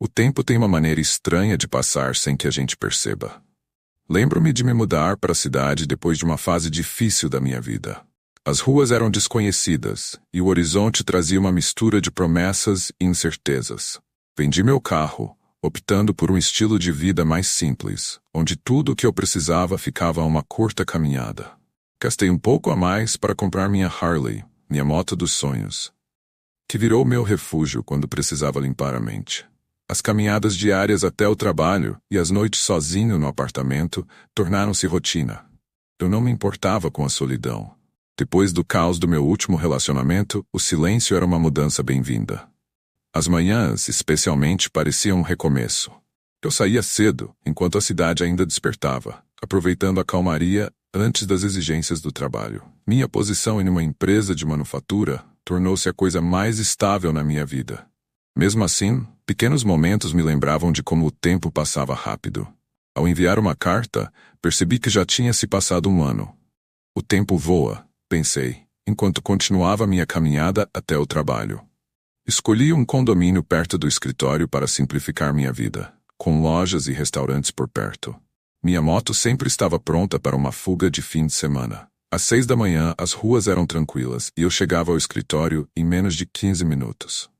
O tempo tem uma maneira estranha de passar sem que a gente perceba. Lembro-me de me mudar para a cidade depois de uma fase difícil da minha vida. As ruas eram desconhecidas, e o horizonte trazia uma mistura de promessas e incertezas. Vendi meu carro, optando por um estilo de vida mais simples, onde tudo o que eu precisava ficava a uma curta caminhada. Gastei um pouco a mais para comprar minha Harley, minha moto dos sonhos, que virou meu refúgio quando precisava limpar a mente. As caminhadas diárias até o trabalho e as noites sozinho no apartamento tornaram-se rotina. Eu não me importava com a solidão. Depois do caos do meu último relacionamento, o silêncio era uma mudança bem-vinda. As manhãs, especialmente, pareciam um recomeço. Eu saía cedo, enquanto a cidade ainda despertava, aproveitando a calmaria antes das exigências do trabalho. Minha posição em uma empresa de manufatura tornou-se a coisa mais estável na minha vida. Mesmo assim, pequenos momentos me lembravam de como o tempo passava rápido. Ao enviar uma carta, percebi que já tinha se passado um ano. O tempo voa, pensei, enquanto continuava minha caminhada até o trabalho. Escolhi um condomínio perto do escritório para simplificar minha vida, com lojas e restaurantes por perto. Minha moto sempre estava pronta para uma fuga de fim de semana. Às 6 da manhã, as ruas eram tranquilas e eu chegava ao escritório em menos de 15 minutos.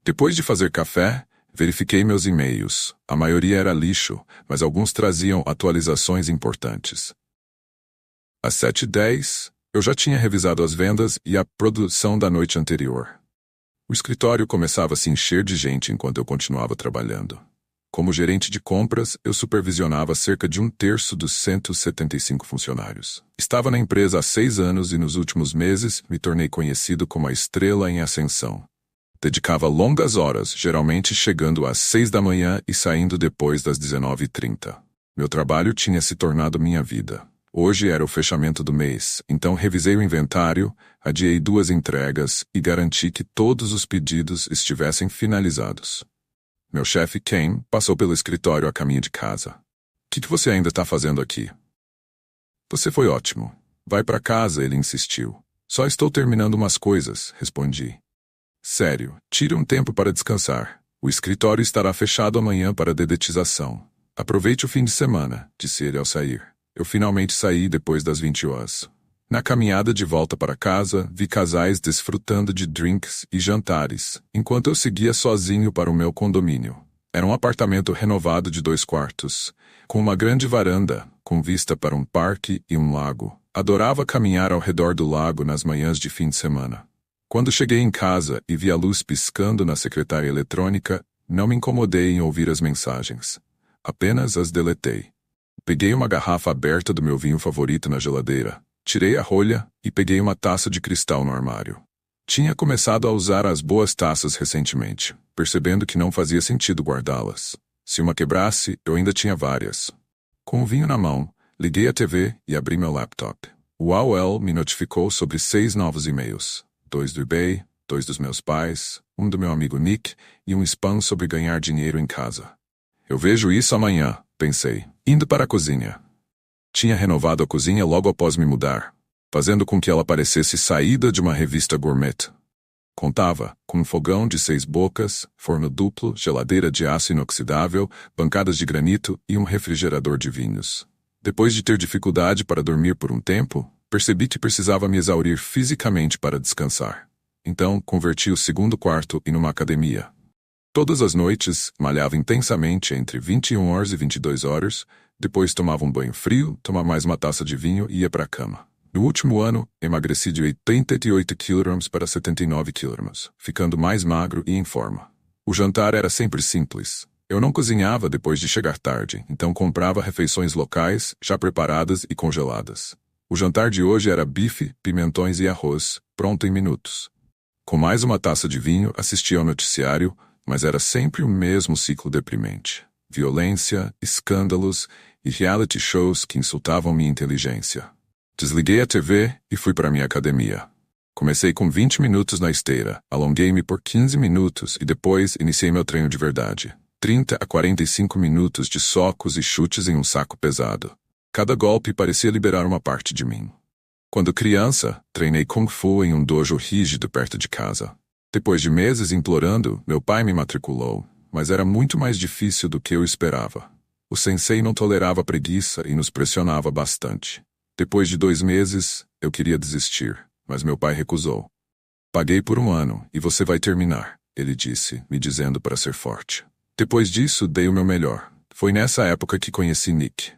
Depois de fazer café, verifiquei meus e-mails. A maioria era lixo, mas alguns traziam atualizações importantes. Às 7h10, eu já tinha revisado as vendas e a produção da noite anterior. O escritório começava a se encher de gente enquanto eu continuava trabalhando. Como gerente de compras, eu supervisionava cerca de 1/3 dos 175 funcionários. Estava na empresa há 6 anos e nos últimos meses me tornei conhecido como a estrela em ascensão. Dedicava longas horas, geralmente chegando às 6 da manhã e saindo depois das 19h30. Meu trabalho tinha se tornado minha vida. Hoje era o fechamento do mês, então revisei o inventário, adiei 2 entregas e garanti que todos os pedidos estivessem finalizados. Meu chefe Ken passou pelo escritório a caminho de casa. "O que você ainda está fazendo aqui?" "Você foi ótimo. Vai para casa", ele insistiu. "Só estou terminando umas coisas", respondi. "Sério, tire um tempo para descansar. O escritório estará fechado amanhã para dedetização. Aproveite o fim de semana", disse ele ao sair. Eu finalmente saí depois das 20 horas. Na caminhada de volta para casa, vi casais desfrutando de drinks e jantares, enquanto eu seguia sozinho para o meu condomínio. Era um apartamento renovado de 2 quartos, com uma grande varanda, com vista para um parque e um lago. Adorava caminhar ao redor do lago nas manhãs de fim de semana. Quando cheguei em casa e vi a luz piscando na secretária eletrônica, não me incomodei em ouvir as mensagens. Apenas as deletei. Peguei uma garrafa aberta do meu vinho favorito na geladeira, tirei a rolha e peguei uma taça de cristal no armário. Tinha começado a usar as boas taças recentemente, percebendo que não fazia sentido guardá-las. Se uma quebrasse, eu ainda tinha várias. Com o vinho na mão, liguei a TV e abri meu laptop. O AOL me notificou sobre 6 novos e-mails. 2 do eBay, 2 dos meus pais, um do meu amigo Nick e um spam sobre ganhar dinheiro em casa. Eu vejo isso amanhã, pensei, indo para a cozinha. Tinha renovado a cozinha logo após me mudar, fazendo com que ela parecesse saída de uma revista gourmet. Contava com um fogão de 6 bocas, forno duplo, geladeira de aço inoxidável, bancadas de granito e um refrigerador de vinhos. Depois de ter dificuldade para dormir por um tempo, percebi que precisava me exaurir fisicamente para descansar. Então, converti o segundo quarto em uma academia. Todas as noites, malhava intensamente entre 21 horas e 22 horas, depois tomava um banho frio, tomava mais uma taça de vinho e ia para a cama. No último ano, emagreci de 88 kg para 79 kg, ficando mais magro e em forma. O jantar era sempre simples. Eu não cozinhava depois de chegar tarde, então comprava refeições locais, já preparadas e congeladas. O jantar de hoje era bife, pimentões e arroz, pronto em minutos. Com mais uma taça de vinho, assistia ao noticiário, mas era sempre o mesmo ciclo deprimente. Violência, escândalos e reality shows que insultavam minha inteligência. Desliguei a TV e fui para minha academia. Comecei com 20 minutos na esteira, alonguei-me por 15 minutos e depois iniciei meu treino de verdade. 30 a 45 minutos de socos e chutes em um saco pesado. Cada golpe parecia liberar uma parte de mim. Quando criança, treinei Kung Fu em um dojo rígido perto de casa. Depois de meses implorando, meu pai me matriculou. mas era muito mais difícil do que eu esperava. O sensei não tolerava preguiça e nos pressionava bastante. Depois de 2 meses, eu queria desistir, mas meu pai recusou. Paguei por 1 ano e você vai terminar, ele disse, me dizendo para ser forte. Depois disso, dei o meu melhor. Foi nessa época que conheci Nick.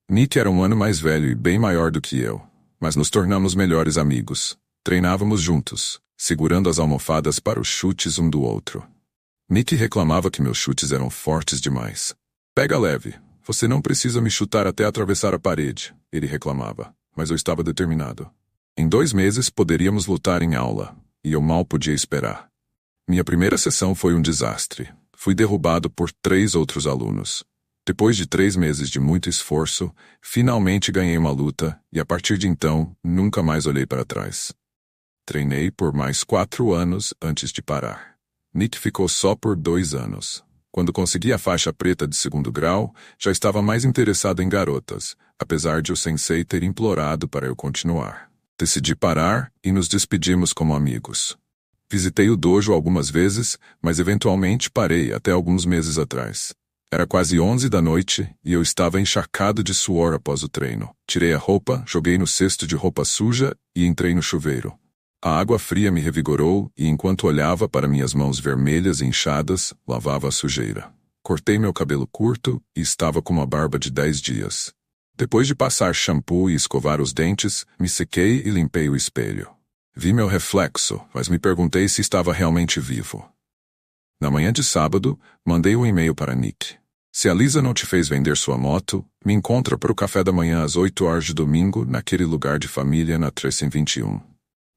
Nick era 1 ano mais velho e bem maior do que eu, mas nos tornamos melhores amigos. Treinávamos juntos, segurando as almofadas para os chutes um do outro. Nick reclamava que meus chutes eram fortes demais. Pega leve, você não precisa me chutar até atravessar a parede, ele reclamava, mas eu estava determinado. Em 2 meses poderíamos lutar em aula, e eu mal podia esperar. Minha primeira sessão foi um desastre. Fui derrubado por 3 outros alunos. Depois de 3 meses de muito esforço, finalmente ganhei uma luta e a partir de então, nunca mais olhei para trás. Treinei por mais 4 anos antes de parar. Nick ficou só por 2 anos. Quando consegui a faixa preta de 2º grau, já estava mais interessado em garotas, apesar de o sensei ter implorado para eu continuar. Decidi parar e nos despedimos como amigos. Visitei o dojo algumas vezes, mas eventualmente parei até alguns meses atrás. Era quase 11 da noite e eu estava encharcado de suor após o treino. Tirei a roupa, joguei no cesto de roupa suja e entrei no chuveiro. A água fria me revigorou e enquanto olhava para minhas mãos vermelhas e inchadas, lavava a sujeira. Cortei meu cabelo curto e estava com uma barba de 10 dias. Depois de passar shampoo e escovar os dentes, me sequei e limpei o espelho. Vi meu reflexo, mas me perguntei se estava realmente vivo. Na manhã de sábado, mandei um e-mail para Nick. Se a Lisa não te fez vender sua moto, me encontra para o café da manhã às 8 horas de domingo naquele lugar de família na 321.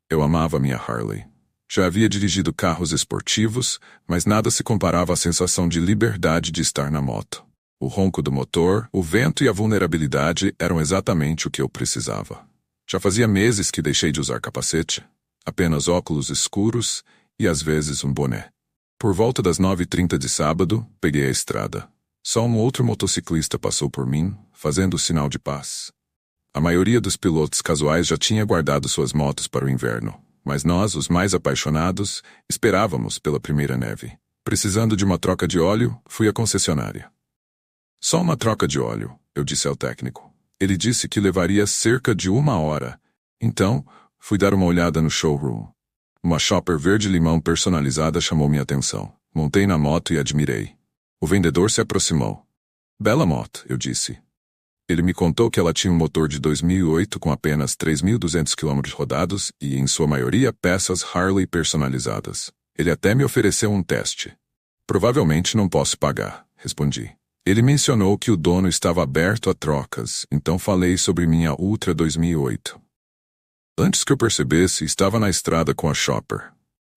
Eu amava minha Harley. Já havia dirigido carros esportivos, mas nada se comparava à sensação de liberdade de estar na moto. O ronco do motor, o vento e a vulnerabilidade eram exatamente o que eu precisava. Já fazia meses que deixei de usar capacete, apenas óculos escuros e às vezes um boné. Por volta das 9h30 de sábado, peguei a estrada. Só um outro motociclista passou por mim, fazendo o sinal de paz. A maioria dos pilotos casuais já tinha guardado suas motos para o inverno, mas nós, os mais apaixonados, esperávamos pela primeira neve. Precisando de uma troca de óleo, fui à concessionária. Só uma troca de óleo, eu disse ao técnico. Ele disse que levaria cerca de 1 hora. Então, fui dar uma olhada no showroom. Uma Chopper verde-limão personalizada chamou minha atenção. Montei na moto e admirei. O vendedor se aproximou. Bela moto, eu disse. Ele me contou que ela tinha um motor de 2008 com apenas 3.200 km rodados e, em sua maioria, peças Harley personalizadas. Ele até me ofereceu um teste. Provavelmente não posso pagar, respondi. Ele mencionou que o dono estava aberto a trocas, então falei sobre minha Ultra 2008. Antes que eu percebesse, estava na estrada com a Chopper.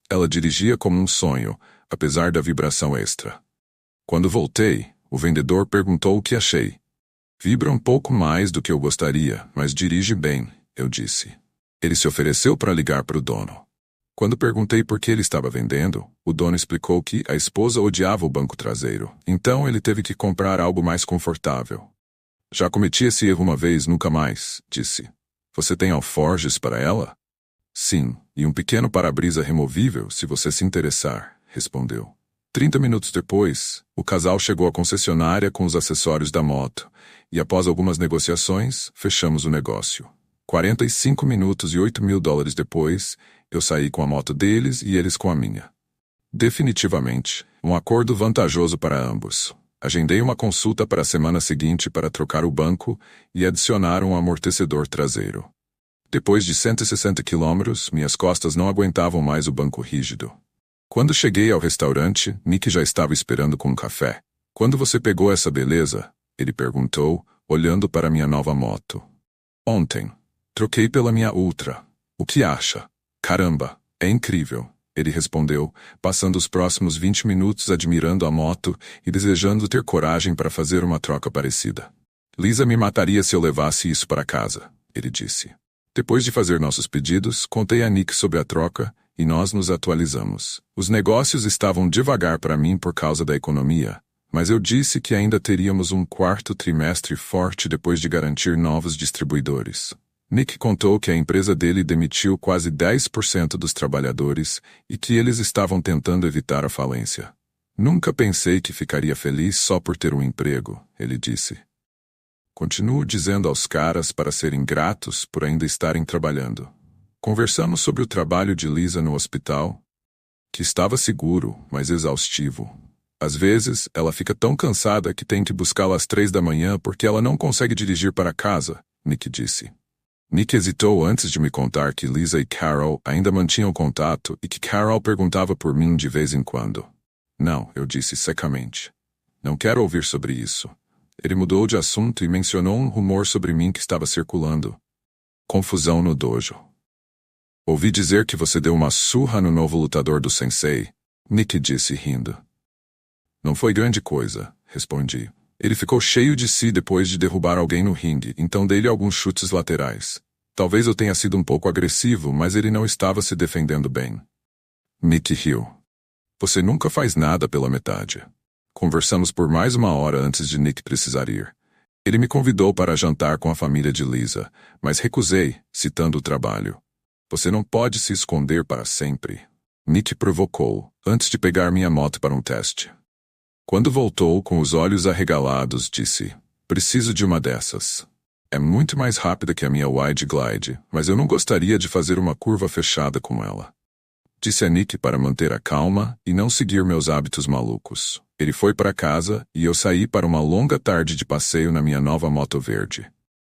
Ela dirigia como um sonho, apesar da vibração extra. Quando voltei, o vendedor perguntou o que achei. Vibra um pouco mais do que eu gostaria, mas dirige bem, eu disse. Ele se ofereceu para ligar para o dono. Quando perguntei por que ele estava vendendo, o dono explicou que a esposa odiava o banco traseiro, então ele teve que comprar algo mais confortável. Já cometi esse erro uma vez, nunca mais, disse. Você tem alforjes para ela? Sim, e um pequeno para-brisa removível, se você se interessar, respondeu. 30 minutos depois, o casal chegou à concessionária com os acessórios da moto, e após algumas negociações, fechamos o negócio. 45 minutos e $8.000 depois, eu saí com a moto deles e eles com a minha. Definitivamente, um acordo vantajoso para ambos. Agendei uma consulta para a semana seguinte para trocar o banco e adicionar um amortecedor traseiro. Depois de 160 quilômetros, minhas costas não aguentavam mais o banco rígido. Quando cheguei ao restaurante, Nick já estava esperando com um café. Quando você pegou essa beleza? Ele perguntou, olhando para minha nova moto. Ontem. Troquei pela minha Ultra. O que acha? Caramba, é incrível. Ele respondeu, passando os próximos 20 minutos admirando a moto e desejando ter coragem para fazer uma troca parecida. Lisa me mataria se eu levasse isso para casa, ele disse. Depois de fazer nossos pedidos, contei a Nick sobre a troca e nós nos atualizamos. Os negócios estavam devagar para mim por causa da economia, mas eu disse que ainda teríamos um 4º trimestre forte depois de garantir novos distribuidores. Nick contou que a empresa dele demitiu quase 10% dos trabalhadores e que eles estavam tentando evitar a falência. Nunca pensei que ficaria feliz só por ter um emprego, ele disse. Continuo dizendo aos caras para serem gratos por ainda estarem trabalhando. Conversamos sobre o trabalho de Lisa no hospital, que estava seguro, mas exaustivo. Às vezes, ela fica tão cansada que tem que buscá-la às 3 da manhã porque ela não consegue dirigir para casa, Nick disse. Nick hesitou antes de me contar que Lisa e Carol ainda mantinham contato e que Carol perguntava por mim de vez em quando. Não, eu disse secamente. Não quero ouvir sobre isso. Ele mudou de assunto e mencionou um rumor sobre mim que estava circulando. Confusão no dojo. Ouvi dizer que você deu uma surra no novo lutador do Sensei, Nick disse rindo. Não foi grande coisa, respondi. Ele ficou cheio de si depois de derrubar alguém no ringue, então dei-lhe alguns chutes laterais. Talvez eu tenha sido um pouco agressivo, mas ele não estava se defendendo bem. Nick riu. Você nunca faz nada pela metade. Conversamos por mais 1 hora antes de Nick precisar ir. Ele me convidou para jantar com a família de Lisa, mas recusei, citando o trabalho. Você não pode se esconder para sempre. Nick provocou, antes de pegar minha moto para um teste. Quando voltou com os olhos arregalados, disse, preciso de uma dessas. É muito mais rápida que a minha Wide Glide, mas eu não gostaria de fazer uma curva fechada com ela. Disse a Nick para manter a calma e não seguir meus hábitos malucos. Ele foi para casa e eu saí para uma longa tarde de passeio na minha nova moto verde.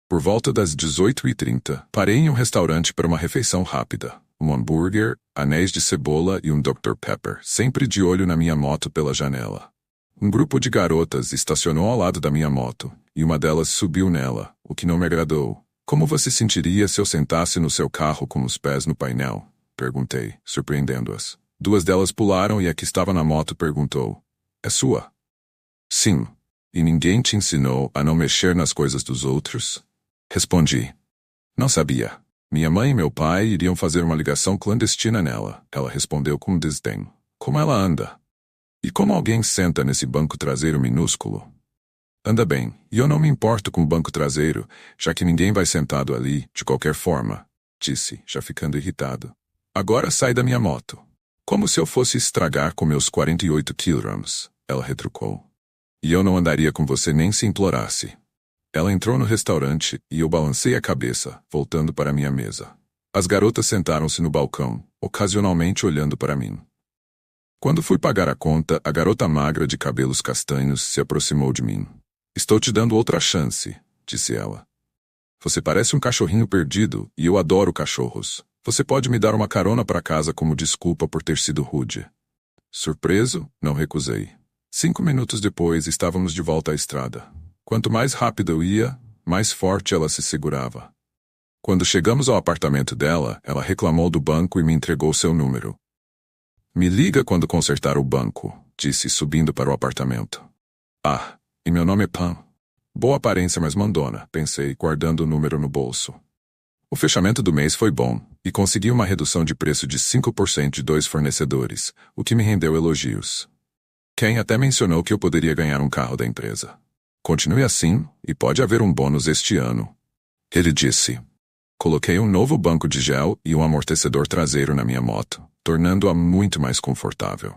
Por volta das 18h30, parei em um restaurante para uma refeição rápida. Um hambúrguer, anéis de cebola e um Dr. Pepper, sempre de olho na minha moto pela janela. Um grupo de garotas estacionou ao lado da minha moto, e uma delas subiu nela, o que não me agradou. Como você sentiria se eu sentasse no seu carro com os pés no painel? Perguntei, surpreendendo-as. 2 delas pularam e a que estava na moto perguntou. É sua? Sim. E ninguém te ensinou a não mexer nas coisas dos outros? Respondi. Não sabia. Minha mãe e meu pai iriam fazer uma ligação clandestina nela. Ela respondeu com desdém. Como ela anda? E como alguém senta nesse banco traseiro minúsculo? Anda bem, e eu não me importo com o banco traseiro, já que ninguém vai sentado ali, de qualquer forma, disse, já ficando irritado. Agora sai da minha moto. Como se eu fosse estragar com meus 48 kg, ela retrucou. E eu não andaria com você nem se implorasse. Ela entrou no restaurante e eu balancei a cabeça, voltando para minha mesa. As garotas sentaram-se no balcão, ocasionalmente olhando para mim. Quando fui pagar a conta, a garota magra de cabelos castanhos se aproximou de mim. Estou te dando outra chance, disse ela. Você parece um cachorrinho perdido e eu adoro cachorros. Você pode me dar uma carona para casa como desculpa por ter sido rude. Surpreso, não recusei. 5 minutos depois, estávamos de volta à estrada. Quanto mais rápido eu ia, mais forte ela se segurava. Quando chegamos ao apartamento dela, ela reclamou do banco e me entregou seu número. Me liga quando consertar o banco, disse subindo para o apartamento. Ah, e meu nome é Pam. Boa aparência, mas mandona, pensei, guardando o número no bolso. O fechamento do mês foi bom, e consegui uma redução de preço de 5% de 2 fornecedores, o que me rendeu elogios. Ken até mencionou que eu poderia ganhar um carro da empresa. Continue assim, e pode haver um bônus este ano. Ele disse. Coloquei um novo banco de gel e um amortecedor traseiro na minha moto, tornando-a muito mais confortável.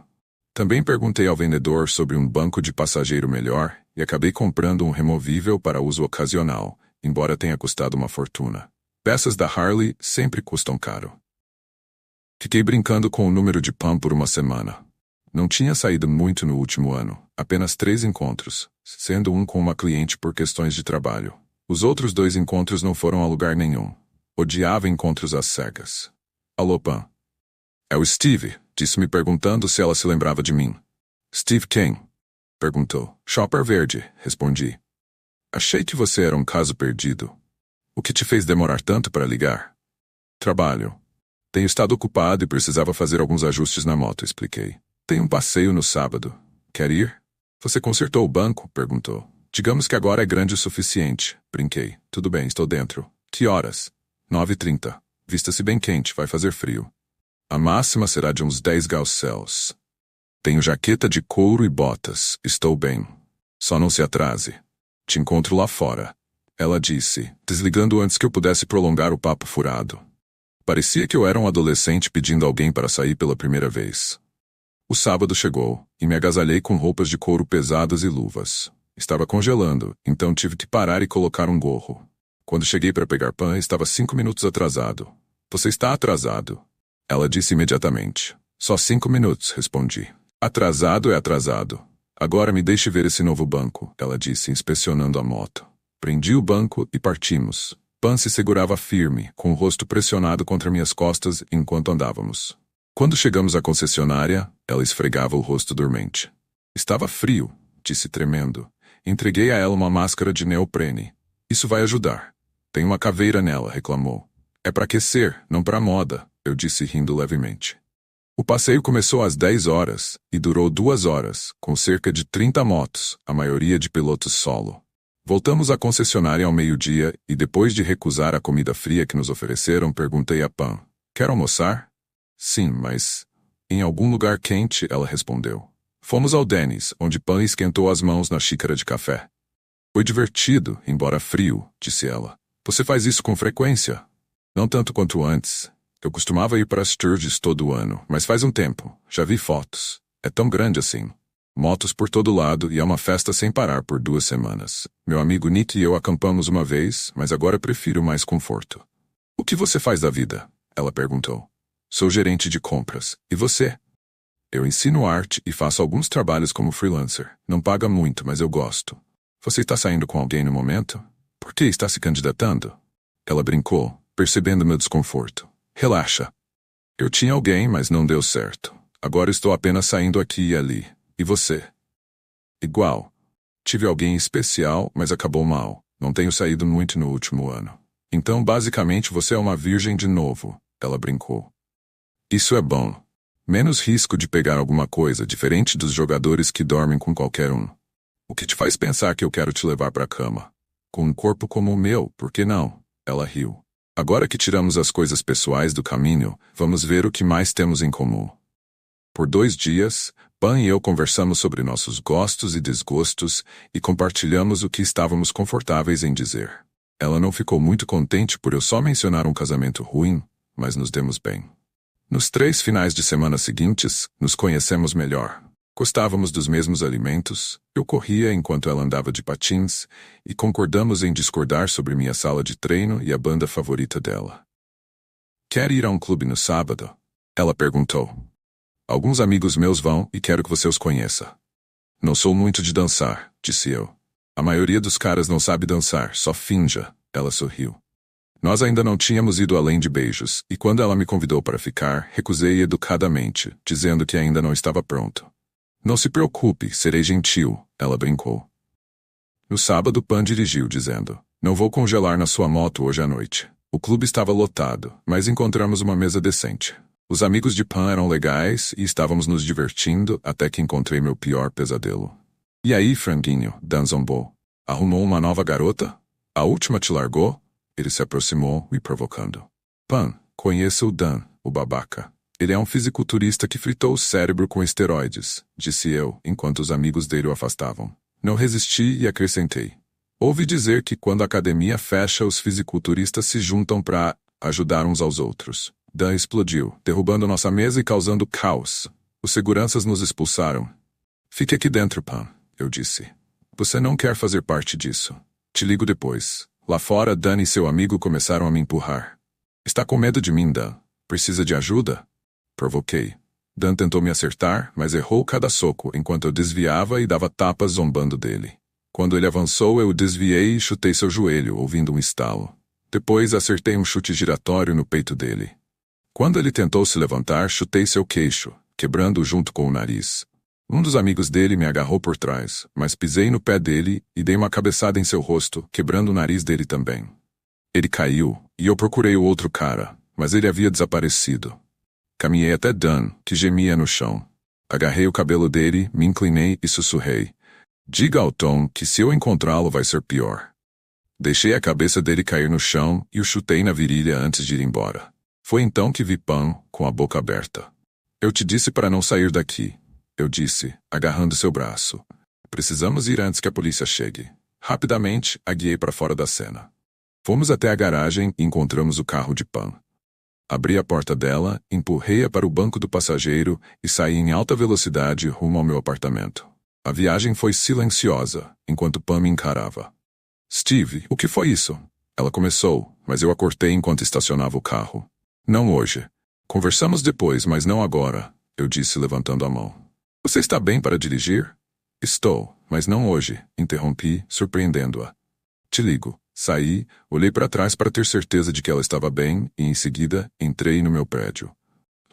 Também perguntei ao vendedor sobre um banco de passageiro melhor e acabei comprando um removível para uso ocasional, embora tenha custado uma fortuna. Peças da Harley sempre custam caro. Fiquei brincando com o número de Pam por uma semana. Não tinha saído muito no último ano, apenas 3 encontros, sendo um com uma cliente por questões de trabalho. Os outros 2 encontros não foram a lugar nenhum. Odiava encontros às cegas. Alô, Pam. É o Steve, disse-me perguntando se ela se lembrava de mim. Steve quem? Perguntou. Shopper Verde, respondi. Achei que você era um caso perdido. O que te fez demorar tanto para ligar? Trabalho. Tenho estado ocupado e precisava fazer alguns ajustes na moto, expliquei. Tenho um passeio no sábado. Quer ir? Você consertou o banco? Perguntou. Digamos que agora é grande o suficiente. Brinquei. Tudo bem, estou dentro. Que horas? 9h30. Vista-se bem quente, vai fazer frio. A máxima será de uns 10 graus Celsius. Tenho jaqueta de couro e botas. Estou bem. Só não se atrase. Te encontro lá fora. Ela disse, desligando antes que eu pudesse prolongar o papo furado. Parecia que eu era um adolescente pedindo alguém para sair pela primeira vez. O sábado chegou, e me agasalhei com roupas de couro pesadas e luvas. Estava congelando, então tive que parar e colocar um gorro. Quando cheguei para pegar Pan, estava 5 minutos atrasado. Você está atrasado. Ela disse imediatamente. Só 5 minutos, respondi. Atrasado é atrasado. Agora me deixe ver esse novo banco, ela disse, inspecionando a moto. Prendi o banco e partimos. Pan se segurava firme, com o rosto pressionado contra minhas costas enquanto andávamos. Quando chegamos à concessionária, ela esfregava o rosto dormente. Estava frio, disse tremendo. Entreguei a ela uma máscara de neoprene. Isso vai ajudar. Tem uma caveira nela, reclamou. É para aquecer, não para moda, eu disse rindo levemente. O passeio começou às 10 horas e durou 2 horas, com cerca de 30 motos, a maioria de pilotos solo. Voltamos à concessionária ao meio-dia e depois de recusar a comida fria que nos ofereceram, perguntei a Pan. Quer almoçar? Sim, mas... Em algum lugar quente, ela respondeu. Fomos ao Denny's, onde Pan esquentou as mãos na xícara de café. Foi divertido, embora frio, disse ela. Você faz isso com frequência? Não tanto quanto antes. Eu costumava ir para Sturgis todo ano, mas faz um tempo. Já vi fotos. É tão grande assim. Motos por todo lado e é uma festa sem parar por 2 semanas. Meu amigo Nick e eu acampamos uma vez, mas agora prefiro mais conforto. O que você faz da vida? Ela perguntou. Sou gerente de compras. E você? Eu ensino arte e faço alguns trabalhos como freelancer. Não paga muito, mas eu gosto. Você está saindo com alguém no momento? Por que está se candidatando? Ela brincou, percebendo meu desconforto. Relaxa. Eu tinha alguém, mas não deu certo. Agora estou apenas saindo aqui e ali. E você? Igual. Tive alguém especial, mas acabou mal. Não tenho saído muito no último ano. Então, basicamente, você é uma virgem de novo. Ela brincou. Isso é bom. Menos risco de pegar alguma coisa, diferente dos jogadores que dormem com qualquer um. O que te faz pensar que eu quero te levar para a cama? Com um corpo como o meu, por que não? Ela riu. Agora que tiramos as coisas pessoais do caminho, vamos ver o que mais temos em comum. Por 2 dias, Pan e eu conversamos sobre nossos gostos e desgostos e compartilhamos o que estávamos confortáveis em dizer. Ela não ficou muito contente por eu só mencionar um casamento ruim, mas nos demos bem. Nos 3 finais de semana seguintes, nos conhecemos melhor. Gostávamos dos mesmos alimentos, eu corria enquanto ela andava de patins, e concordamos em discordar sobre minha sala de treino e a banda favorita dela. Quer ir a um clube no sábado? Ela perguntou. Alguns amigos meus vão e quero que você os conheça. Não sou muito de dançar, disse eu. A maioria dos caras não sabe dançar, só finja, ela sorriu. Nós ainda não tínhamos ido além de beijos, e quando ela me convidou para ficar, recusei educadamente, dizendo que ainda não estava pronto. Não se preocupe, serei gentil, ela brincou. No sábado, Pan dirigiu, dizendo, não vou congelar na sua moto hoje à noite. O clube estava lotado, mas encontramos uma mesa decente. Os amigos de Pan eram legais e estávamos nos divertindo até que encontrei meu pior pesadelo. E aí, franguinho, Dan zombou. Arrumou uma nova garota? A última te largou? Ele se aproximou, me provocando. Pan, conheça o Dan, o babaca. Ele é um fisiculturista que fritou o cérebro com esteroides, disse eu, enquanto os amigos dele o afastavam. Não resisti e acrescentei. Ouvi dizer que quando a academia fecha, os fisiculturistas se juntam para ajudar uns aos outros. Dan explodiu, derrubando nossa mesa e causando caos. Os seguranças nos expulsaram. Fique aqui dentro, Pan, eu disse. Você não quer fazer parte disso. Te ligo depois. Lá fora, Dan e seu amigo começaram a me empurrar. Está com medo de mim, Dan? Precisa de ajuda? Provoquei. Dan tentou me acertar, mas errou cada soco enquanto eu desviava e dava tapas zombando dele. Quando ele avançou, eu o desviei e chutei seu joelho, ouvindo um estalo. Depois, acertei um chute giratório no peito dele. Quando ele tentou se levantar, chutei seu queixo, quebrando-o junto com o nariz. Um dos amigos dele me agarrou por trás, mas pisei no pé dele e dei uma cabeçada em seu rosto, quebrando o nariz dele também. Ele caiu, e eu procurei o outro cara, mas ele havia desaparecido. Caminhei até Dan, que gemia no chão. Agarrei o cabelo dele, me inclinei e sussurrei. Diga ao Tom que se eu encontrá-lo vai ser pior. Deixei a cabeça dele cair no chão e o chutei na virilha antes de ir embora. Foi então que vi Pan com a boca aberta. Eu te disse para não sair daqui. Eu disse, agarrando seu braço. Precisamos ir antes que a polícia chegue. Rapidamente, a guiei para fora da cena. Fomos até a garagem e encontramos o carro de Pan. Abri a porta dela, empurrei-a para o banco do passageiro e saí em alta velocidade rumo ao meu apartamento. A viagem foi silenciosa, enquanto Pam me encarava. Steve, o que foi isso? Ela começou, mas eu a cortei enquanto estacionava o carro. Não hoje. Conversamos depois, mas não agora, eu disse levantando a mão. Você está bem para dirigir? Estou, mas não hoje, interrompi, surpreendendo-a. Te ligo. Saí, olhei para trás para ter certeza de que ela estava bem e, em seguida, entrei no meu prédio.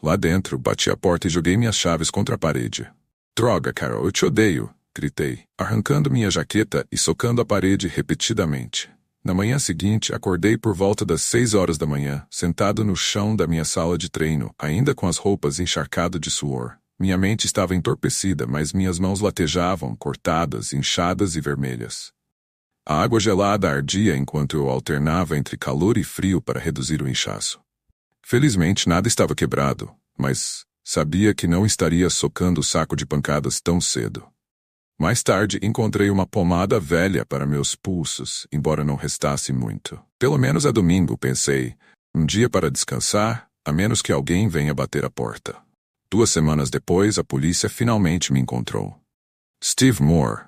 Lá dentro, bati a porta e joguei minhas chaves contra a parede. Droga, Carol, eu te odeio, gritei, arrancando minha jaqueta e socando a parede repetidamente. Na manhã seguinte, acordei por volta das 6 horas da manhã, sentado no chão da minha sala de treino, ainda com as roupas encharcadas de suor. Minha mente estava entorpecida, mas minhas mãos latejavam, cortadas, inchadas e vermelhas. A água gelada ardia enquanto eu alternava entre calor e frio para reduzir o inchaço. Felizmente nada estava quebrado, mas sabia que não estaria socando o saco de pancadas tão cedo. Mais tarde encontrei uma pomada velha para meus pulsos, embora não restasse muito. Pelo menos é domingo, pensei. Um dia para descansar, a menos que alguém venha bater a porta. 2 semanas depois, a polícia finalmente me encontrou. Steve Moore.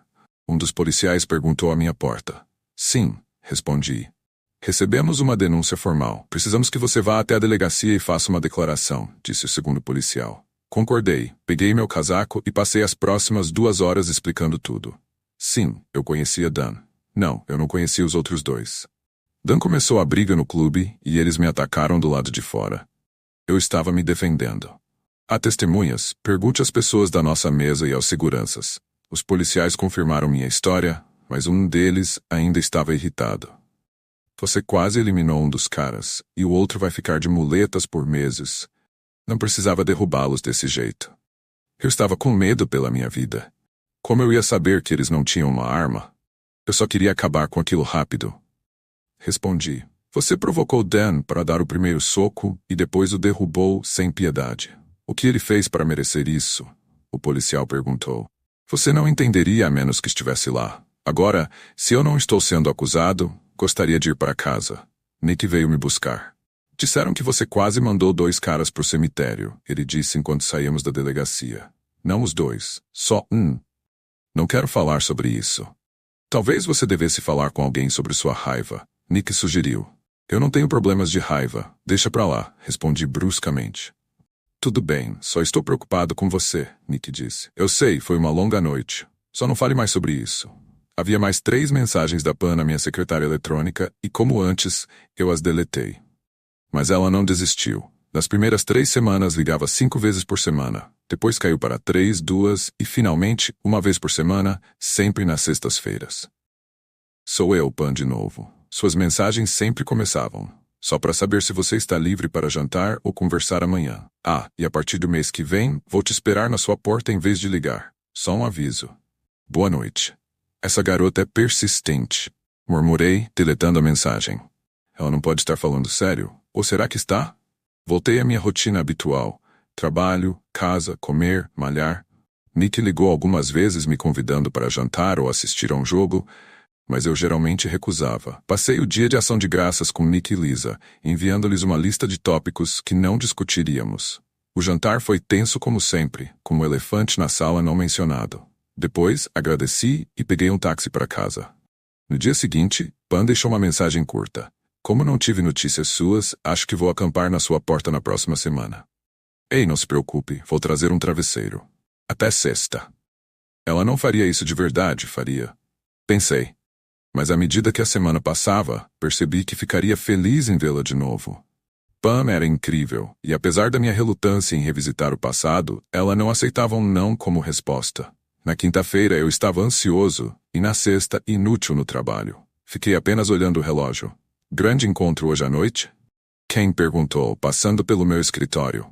Um dos policiais perguntou à minha porta. Sim, respondi. Recebemos uma denúncia formal. Precisamos que você vá até a delegacia e faça uma declaração, disse o segundo policial. Concordei, peguei meu casaco e passei as próximas 2 horas explicando tudo. Sim, eu conhecia Dan. Não, eu não conhecia os outros 2. Dan começou a briga no clube e eles me atacaram do lado de fora. Eu estava me defendendo. Há testemunhas, pergunte às pessoas da nossa mesa e aos seguranças. Os policiais confirmaram minha história, mas um deles ainda estava irritado. Você quase eliminou um dos caras, e o outro vai ficar de muletas por meses. Não precisava derrubá-los desse jeito. Eu estava com medo pela minha vida. Como eu ia saber que eles não tinham uma arma? Eu só queria acabar com aquilo rápido. Respondi. Você provocou Dan para dar o primeiro soco e depois o derrubou sem piedade. O que ele fez para merecer isso? O policial perguntou. Você não entenderia a menos que estivesse lá. Agora, se eu não estou sendo acusado, gostaria de ir para casa. Nick veio me buscar. Disseram que você quase mandou 2 caras pro cemitério, ele disse enquanto saímos da delegacia. Não os 2, só um. Não quero falar sobre isso. Talvez você devesse falar com alguém sobre sua raiva, Nick sugeriu. Eu não tenho problemas de raiva, deixa pra lá, respondi bruscamente. Tudo bem, só estou preocupado com você, Nick disse. Eu sei, foi uma longa noite. Só não fale mais sobre isso. Havia mais 3 mensagens da Pam na minha secretária eletrônica e, como antes, eu as deletei. Mas ela não desistiu. Nas primeiras 3 semanas ligava 5 vezes por semana. Depois caiu para 3, 2 e, finalmente, 1 vez por semana, sempre nas sextas-feiras. Sou eu, Pam, de novo. Suas mensagens sempre começavam. Só para saber se você está livre para jantar ou conversar amanhã. Ah, e a partir do mês que vem, vou te esperar na sua porta em vez de ligar. Só um aviso. Boa noite. Essa garota é persistente. Murmurei, deletando a mensagem. Ela não pode estar falando sério? Ou será que está? Voltei à minha rotina habitual. Trabalho, casa, comer, malhar. Nick ligou algumas vezes me convidando para jantar ou assistir a um jogo, mas eu geralmente recusava. Passei o dia de ação de graças com Nick e Lisa, enviando-lhes uma lista de tópicos que não discutiríamos. O jantar foi tenso como sempre, com um elefante na sala não mencionado. Depois, agradeci e peguei um táxi para casa. No dia seguinte, Pam deixou uma mensagem curta. Como não tive notícias suas, acho que vou acampar na sua porta na próxima semana. Ei, não se preocupe, vou trazer um travesseiro. Até sexta. Ela não faria isso de verdade, faria. Pensei. Mas à medida que a semana passava, percebi que ficaria feliz em vê-la de novo. Pam era incrível, e apesar da minha relutância em revisitar o passado, ela não aceitava um não como resposta. Na quinta-feira eu estava ansioso, e na sexta inútil no trabalho. Fiquei apenas olhando o relógio. Grande encontro hoje à noite? Ken perguntou, passando pelo meu escritório.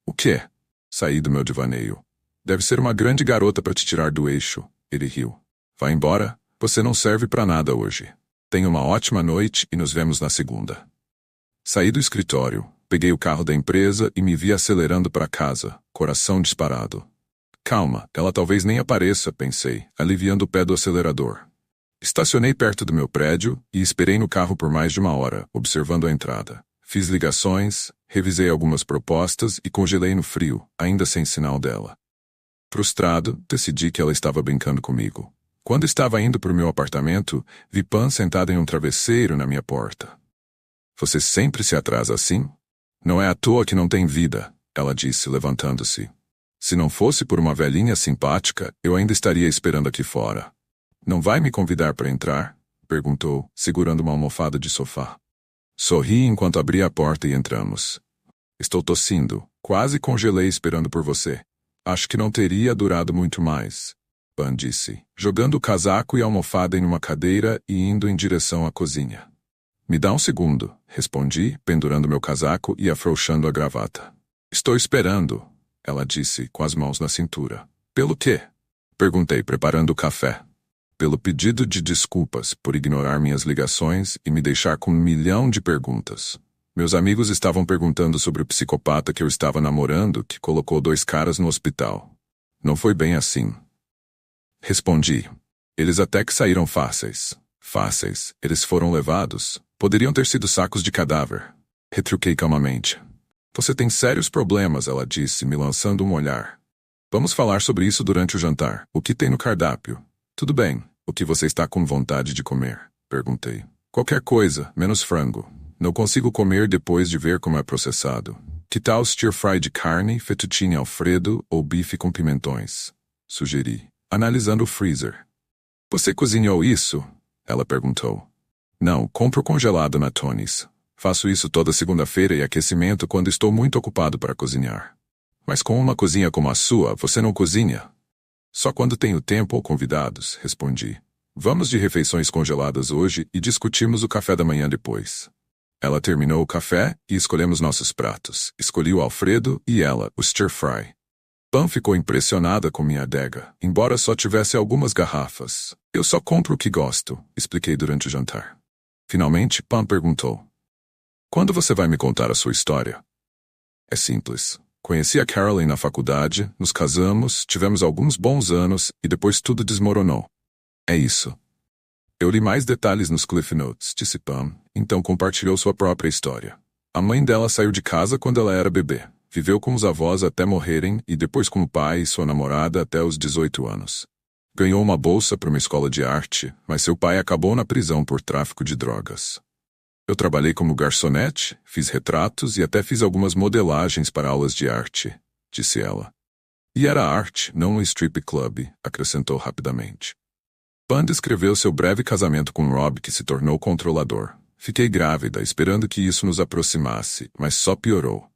O quê? Saí do meu devaneio. Deve ser uma grande garota para te tirar do eixo. Ele riu. Vá embora. Você não serve para nada hoje. Tenha uma ótima noite e nos vemos na segunda. Saí do escritório, peguei o carro da empresa e me vi acelerando para casa, coração disparado. Calma, ela talvez nem apareça, pensei, aliviando o pé do acelerador. Estacionei perto do meu prédio e esperei no carro por mais de 1 hora, observando a entrada. Fiz ligações, revisei algumas propostas e congelei no frio, ainda sem sinal dela. Frustrado, decidi que ela estava brincando comigo. Quando estava indo para o meu apartamento, vi Pam sentada em um travesseiro na minha porta. Você sempre se atrasa assim? Não é à toa que não tem vida, ela disse, levantando-se. Se não fosse por uma velhinha simpática, eu ainda estaria esperando aqui fora. Não vai me convidar para entrar? Perguntou, segurando uma almofada de sofá. Sorri enquanto abria a porta e entramos. Estou tossindo, quase congelei esperando por você. Acho que não teria durado muito mais, Pam disse, jogando o casaco e a almofada em uma cadeira e indo em direção à cozinha. Me dá um segundo, respondi, pendurando meu casaco e afrouxando a gravata. Estou esperando, ela disse, com as mãos na cintura. Pelo quê? Perguntei, preparando o café. Pelo pedido de desculpas por ignorar minhas ligações e me deixar com 1 milhão de perguntas. Meus amigos estavam perguntando sobre o psicopata que eu estava namorando que colocou 2 caras no hospital. Não foi bem assim. Respondi. Eles até que saíram fáceis. Fáceis, eles foram levados. Poderiam ter sido sacos de cadáver. Retruquei calmamente. Você tem sérios problemas, ela disse, me lançando um olhar. Vamos falar sobre isso durante o jantar. O que tem no cardápio? Tudo bem. O que você está com vontade de comer? Perguntei. Qualquer coisa, menos frango. Não consigo comer depois de ver como é processado. Que tal stir-fry de carne, fettuccine alfredo ou bife com pimentões? Sugeri, analisando o freezer. Você cozinhou isso? Ela perguntou. Não, compro congelado na Tony's. Faço isso toda segunda-feira e aquecimento quando estou muito ocupado para cozinhar. Mas com uma cozinha como a sua, você não cozinha? Só quando tenho tempo ou convidados, respondi. Vamos de refeições congeladas hoje e discutimos o café da manhã depois. Ela terminou o café e escolhemos nossos pratos. Escolhi o Alfredo e ela, o stir-fry. Pam ficou impressionada com minha adega, embora só tivesse algumas garrafas. Eu só compro o que gosto, expliquei durante o jantar. Finalmente, Pam perguntou. Quando você vai me contar a sua história? É simples. Conheci a Caroline na faculdade, nos casamos, tivemos alguns bons anos e depois tudo desmoronou. É isso. Eu li mais detalhes nos Cliff Notes, disse Pam, então compartilhou sua própria história. A mãe dela saiu de casa quando ela era bebê. Viveu com os avós até morrerem e depois com o pai e sua namorada até os 18 anos. Ganhou uma bolsa para uma escola de arte, mas seu pai acabou na prisão por tráfico de drogas. Eu trabalhei como garçonete, fiz retratos e até fiz algumas modelagens para aulas de arte, disse ela. E era arte, não um strip club, acrescentou rapidamente. Pam descreveu seu breve casamento com Rob que se tornou controlador. Fiquei grávida, esperando que isso nos aproximasse, mas só piorou.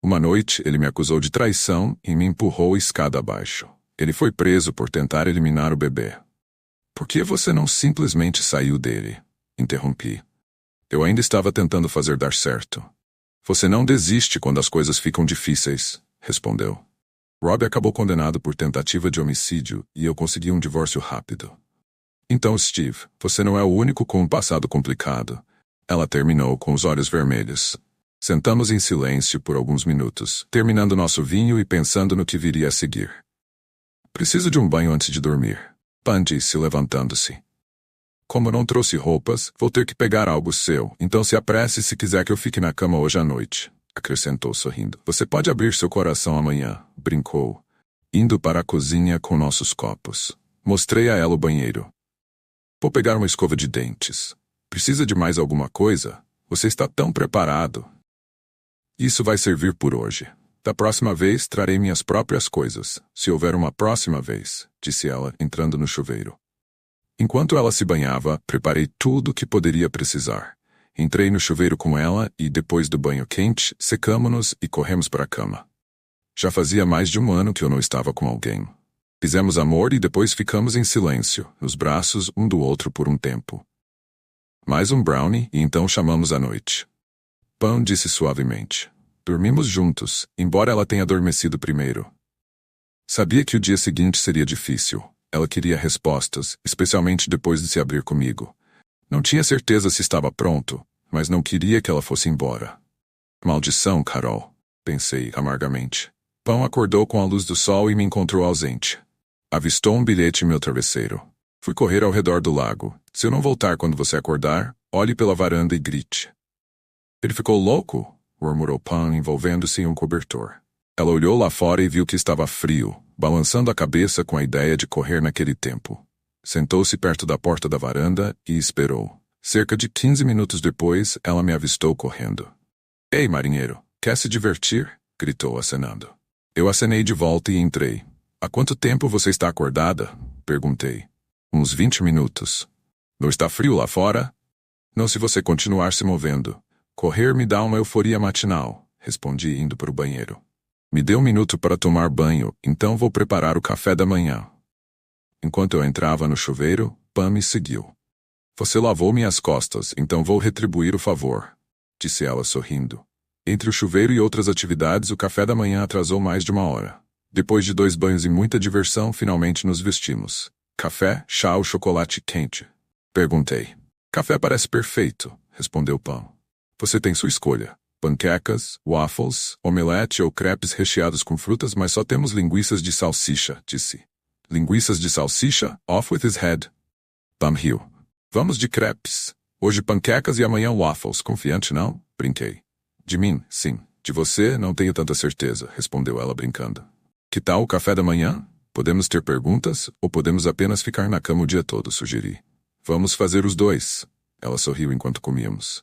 Uma noite, ele me acusou de traição e me empurrou escada abaixo. Ele foi preso por tentar eliminar o bebê. Por que você não simplesmente saiu dele? Interrompi. Eu ainda estava tentando fazer dar certo. Você não desiste quando as coisas ficam difíceis, respondeu. Rob acabou condenado por tentativa de homicídio e eu consegui um divórcio rápido. Então, Steve, você não é o único com um passado complicado. Ela terminou com os olhos vermelhos. Sentamos em silêncio por alguns minutos, terminando nosso vinho e pensando no que viria a seguir. Preciso de um banho antes de dormir, Pam disse, levantando-se. Como não trouxe roupas, vou ter que pegar algo seu, então se apresse se quiser que eu fique na cama hoje à noite, acrescentou sorrindo. Você pode abrir seu coração amanhã, brincou, indo para a cozinha com nossos copos. Mostrei a ela o banheiro. Vou pegar uma escova de dentes. Precisa de mais alguma coisa? Você está tão preparado. Isso vai servir por hoje. Da próxima vez, trarei minhas próprias coisas, se houver uma próxima vez, disse ela, entrando no chuveiro. Enquanto ela se banhava, preparei tudo o que poderia precisar. Entrei no chuveiro com ela e, depois do banho quente, secamo-nos e corremos para a cama. Já fazia mais de 1 ano que eu não estava com alguém. Fizemos amor e depois ficamos em silêncio, nos braços um do outro por um tempo. Mais um brownie e então chamamos a noite. Pam disse suavemente. Dormimos juntos, embora ela tenha adormecido primeiro. Sabia que o dia seguinte seria difícil. Ela queria respostas, especialmente depois de se abrir comigo. Não tinha certeza se estava pronto, mas não queria que ela fosse embora. Maldição, Carol, pensei amargamente. Pam acordou com a luz do sol e me encontrou ausente. Avistou um bilhete em meu travesseiro. Fui correr ao redor do lago. Se eu não voltar quando você acordar, olhe pela varanda e grite. Ele ficou louco? Murmurou Pan, envolvendo-se em um cobertor. Ela olhou lá fora e viu que estava frio, balançando a cabeça com a ideia de correr naquele tempo. Sentou-se perto da porta da varanda e esperou. Cerca de 15 minutos depois, ela me avistou correndo. Ei, marinheiro, quer se divertir? Gritou acenando. Eu acenei de volta e entrei. Há quanto tempo você está acordada? Perguntei. Uns 20 minutos. Não está frio lá fora? Não, se você continuar se movendo. Correr me dá uma euforia matinal, respondi indo para o banheiro. Me dê um minuto para tomar banho, então vou preparar o café da manhã. Enquanto eu entrava no chuveiro, Pam me seguiu. Você lavou minhas costas, então vou retribuir o favor, disse ela sorrindo. Entre o chuveiro e outras atividades, o café da manhã atrasou mais de uma hora. Depois de 2 banhos e muita diversão, finalmente nos vestimos. Café, chá ou chocolate quente? Perguntei. Café parece perfeito, respondeu Pam. Você tem sua escolha. Panquecas, waffles, omelete ou crepes recheados com frutas, mas só temos linguiças de salsicha, disse. Linguiças de salsicha? Off with his head. Pam riu. Vamos de crepes. Hoje panquecas e amanhã waffles. Confiante, não? Brinquei. De mim, sim. De você, não tenho tanta certeza, respondeu ela brincando. Que tal o café da manhã? Podemos ter perguntas ou podemos apenas ficar na cama o dia todo, sugeri. Vamos fazer os dois. Ela sorriu enquanto comíamos.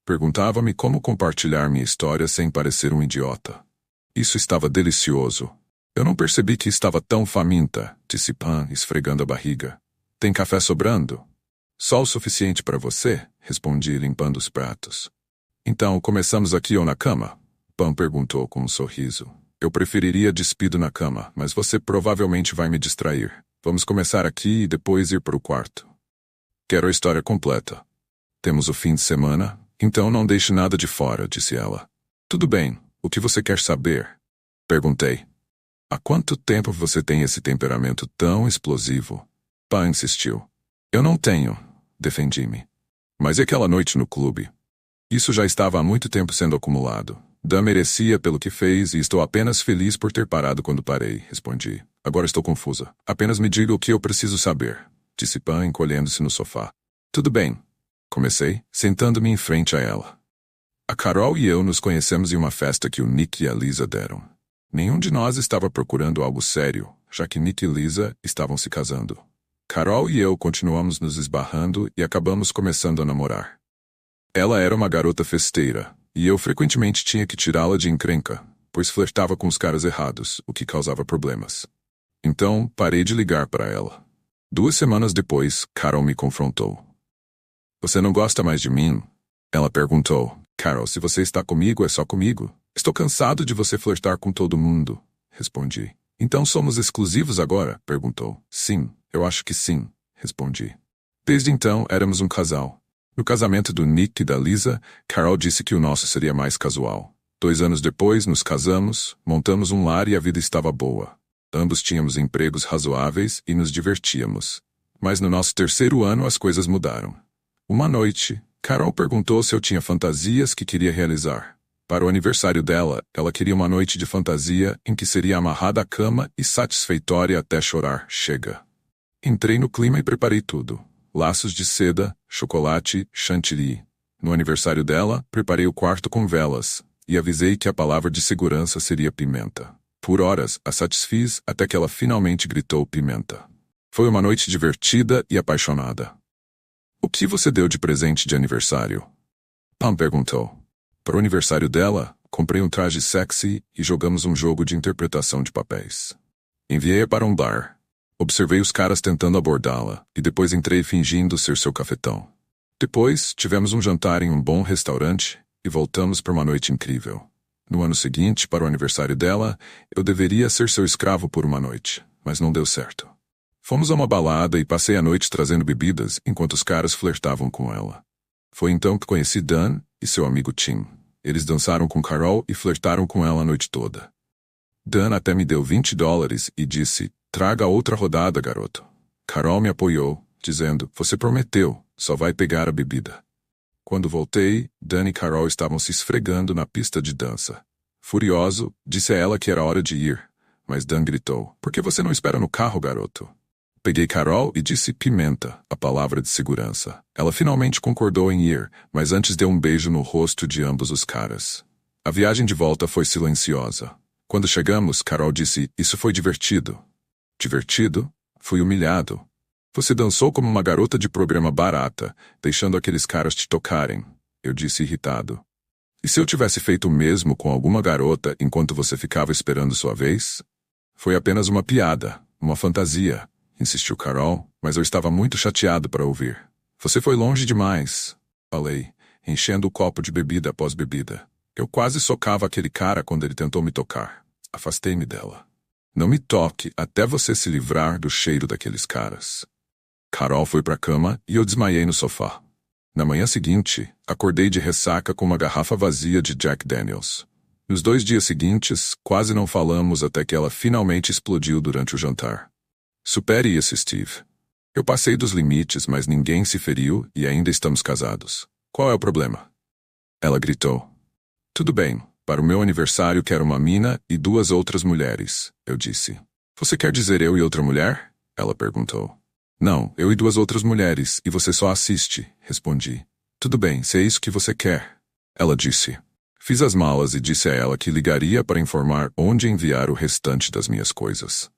Perguntava-me como compartilhar minha história sem parecer um idiota. Isso estava delicioso. Eu não percebi que estava tão faminta, disse Pam, esfregando a barriga. Tem café sobrando? Só o suficiente para você? Respondi, limpando os pratos. Então, começamos aqui ou na cama? Pam perguntou com um sorriso. Eu preferiria despido na cama, mas você provavelmente vai me distrair. Vamos começar aqui e depois ir para o quarto. Quero a história completa. Temos o fim de semana, então não deixe nada de fora, disse ela. Tudo bem, o que você quer saber? Perguntei. Há quanto tempo você tem esse temperamento tão explosivo? Pam insistiu. Eu não tenho, defendi-me. Mas e aquela noite no clube? Isso já estava há muito tempo sendo acumulado. Dan merecia pelo que fez e estou apenas feliz por ter parado quando parei, respondi. Agora estou confusa. Apenas me diga o que eu preciso saber, disse Pam, encolhendo-se no sofá. Tudo bem. Comecei, sentando-me em frente a ela. A Carol e eu nos conhecemos em uma festa que o Nick e a Lisa deram. Nenhum de nós estava procurando algo sério, já que Nick e Lisa estavam se casando. Carol e eu continuamos nos esbarrando e acabamos começando a namorar. Ela era uma garota festeira, e eu frequentemente tinha que tirá-la de encrenca, pois flertava com os caras errados, o que causava problemas. Então, parei de ligar para ela. 2 semanas depois, Carol me confrontou. Você não gosta mais de mim? Ela perguntou. Carol, se você está comigo, é só comigo. Estou cansado de você flertar com todo mundo, respondi. Então somos exclusivos agora? Perguntou. Sim, eu acho que sim, respondi. Desde então, éramos um casal. No casamento do Nick e da Lisa, Carol disse que o nosso seria mais casual. 2 anos depois, nos casamos, montamos um lar e a vida estava boa. Ambos tínhamos empregos razoáveis e nos divertíamos. Mas no nosso 3º ano, as coisas mudaram. Uma noite, Carol perguntou se eu tinha fantasias que queria realizar. Para o aniversário dela, ela queria uma noite de fantasia em que seria amarrada à cama e satisfeitória até chorar. Chega. Entrei no clima e preparei tudo. Laços de seda, chocolate, chantilly. No aniversário dela, preparei o quarto com velas e avisei que a palavra de segurança seria pimenta. Por horas, a satisfiz até que ela finalmente gritou pimenta. Foi uma noite divertida e apaixonada. O que você deu de presente de aniversário? Pam perguntou. Para o aniversário dela, comprei um traje sexy e jogamos um jogo de interpretação de papéis. Enviei-a para um bar. Observei os caras tentando abordá-la e depois entrei fingindo ser seu cafetão. Depois, tivemos um jantar em um bom restaurante e voltamos para uma noite incrível. No ano seguinte, para o aniversário dela, eu deveria ser seu escravo por uma noite, mas não deu certo. Fomos a uma balada e passei a noite trazendo bebidas enquanto os caras flertavam com ela. Foi então que conheci Dan e seu amigo Tim. Eles dançaram com Carol e flertaram com ela a noite toda. Dan até me deu $20 e disse, traga outra rodada, garoto. Carol me apoiou, dizendo, você prometeu, só vai pegar a bebida. Quando voltei, Dan e Carol estavam se esfregando na pista de dança. Furioso, disse a ela que era hora de ir, mas Dan gritou, por que você não espera no carro, garoto? Peguei Carol e disse pimenta, a palavra de segurança. Ela finalmente concordou em ir, mas antes deu um beijo no rosto de ambos os caras. A viagem de volta foi silenciosa. Quando chegamos, Carol disse, isso foi divertido. Divertido? Fui humilhado. Você dançou como uma garota de programa barata, deixando aqueles caras te tocarem. Eu disse irritado. E se eu tivesse feito o mesmo com alguma garota enquanto você ficava esperando sua vez? Foi apenas uma piada, uma fantasia, insistiu Carol, mas eu estava muito chateado para ouvir. Você foi longe demais, falei, enchendo o copo de bebida após bebida. Eu quase socava aquele cara quando ele tentou me tocar. Afastei-me dela. Não me toque até você se livrar do cheiro daqueles caras. Carol foi para a cama e eu desmaiei no sofá. Na manhã seguinte, acordei de ressaca com uma garrafa vazia de Jack Daniels. Nos 2 dias seguintes, quase não falamos até que ela finalmente explodiu durante o jantar. Supere isso, Steve. Eu passei dos limites, mas ninguém se feriu e ainda estamos casados. Qual é o problema? Ela gritou. Tudo bem, para o meu aniversário quero uma mina e 2 outras mulheres, eu disse. Você quer dizer eu e outra mulher? Ela perguntou. Não, eu e 2 outras mulheres, e você só assiste, respondi. Tudo bem, se é isso que você quer. Ela disse. Fiz as malas e disse a ela que ligaria para informar onde enviar o restante das minhas coisas.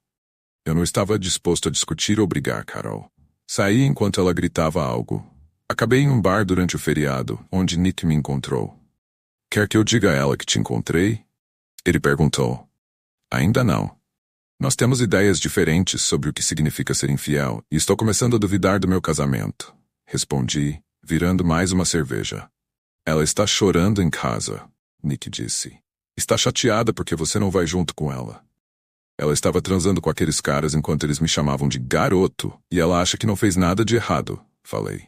Eu não estava disposto a discutir ou brigar, Carol. Saí enquanto ela gritava algo. Acabei em um bar durante o feriado, onde Nick me encontrou. Quer que eu diga a ela que te encontrei? Ele perguntou. Ainda não. Nós temos ideias diferentes sobre o que significa ser infiel e estou começando a duvidar do meu casamento. Respondi, virando mais uma cerveja. Ela está chorando em casa, Nick disse. Está chateada porque você não vai junto com ela. Ela estava transando com aqueles caras enquanto eles me chamavam de garoto e ela acha que não fez nada de errado, falei.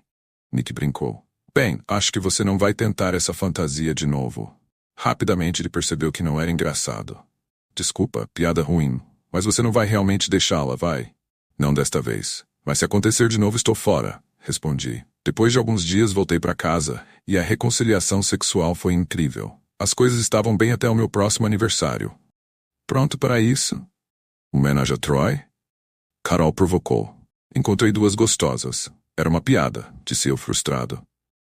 Nick brincou. Bem, acho que você não vai tentar essa fantasia de novo. Rapidamente ele percebeu que não era engraçado. Desculpa, piada ruim. Mas você não vai realmente deixá-la, vai? Não desta vez. Mas se acontecer de novo, estou fora, respondi. Depois de alguns dias voltei para casa, e a reconciliação sexual foi incrível. As coisas estavam bem até o meu próximo aniversário. Pronto para isso? Homenagem a Troy? Carol provocou. Encontrei 2 gostosas. Era uma piada, disse eu frustrado.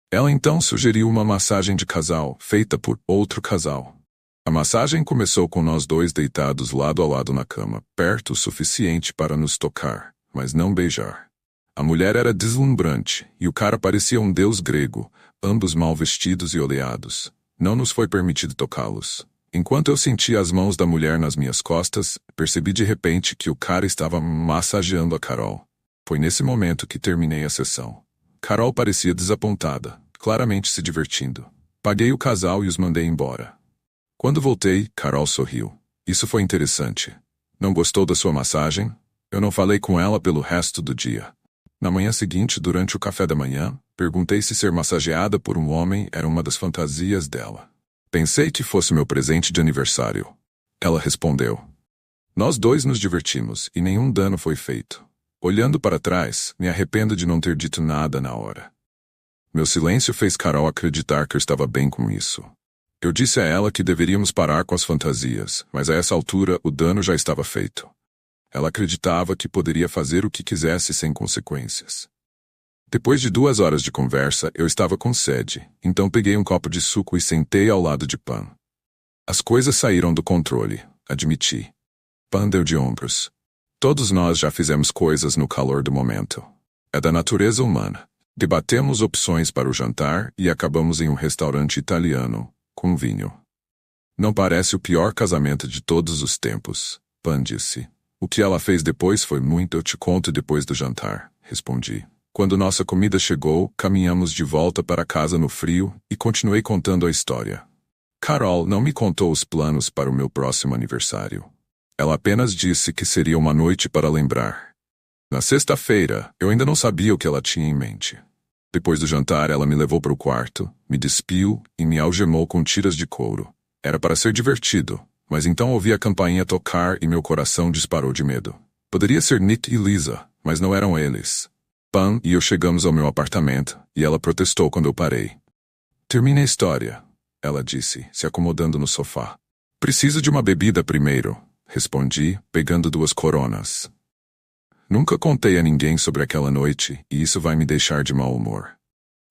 Ela então sugeriu uma massagem de casal, feita por outro casal. A massagem começou com nós 2 deitados lado a lado na cama, perto o suficiente para nos tocar, mas não beijar. A mulher era deslumbrante, e o cara parecia um deus grego, ambos mal vestidos e oleados. Não nos foi permitido tocá-los. Enquanto eu sentia as mãos da mulher nas minhas costas, percebi de repente que o cara estava massageando a Carol. Foi nesse momento que terminei a sessão. Carol parecia desapontada, claramente se divertindo. Paguei o casal e os mandei embora. Quando voltei, Carol sorriu. Isso foi interessante. Não gostou da sua massagem? Eu não falei com ela pelo resto do dia. Na manhã seguinte, durante o café da manhã, perguntei se ser massageada por um homem era uma das fantasias dela. Pensei que fosse meu presente de aniversário. Ela respondeu. Nós 2 nos divertimos e nenhum dano foi feito. Olhando para trás, me arrependo de não ter dito nada na hora. Meu silêncio fez Carol acreditar que eu estava bem com isso. Eu disse a ela que deveríamos parar com as fantasias, mas a essa altura o dano já estava feito. Ela acreditava que poderia fazer o que quisesse sem consequências. Depois de 2 horas de conversa, eu estava com sede, então peguei um copo de suco e sentei ao lado de Pan. As coisas saíram do controle, admiti. Pan deu de ombros. Todos nós já fizemos coisas no calor do momento. É da natureza humana. Debatemos opções para o jantar e acabamos em um restaurante italiano, com vinho. Não parece o pior casamento de todos os tempos, Pan disse. O que ela fez depois foi muito, eu te conto depois do jantar, respondi. Quando nossa comida chegou, caminhamos de volta para casa no frio e continuei contando a história. Carol não me contou os planos para o meu próximo aniversário. Ela apenas disse que seria uma noite para lembrar. Na sexta-feira, eu ainda não sabia o que ela tinha em mente. Depois do jantar, ela me levou para o quarto, me despiu e me algemou com tiras de couro. Era para ser divertido, mas então ouvi a campainha tocar e meu coração disparou de medo. Poderia ser Nick e Lisa, mas não eram eles. Pan e eu chegamos ao meu apartamento, e ela protestou quando eu parei. Termine a história, ela disse, se acomodando no sofá. Preciso de uma bebida primeiro, respondi, pegando 2 coronas. Nunca contei a ninguém sobre aquela noite, e isso vai me deixar de mau humor.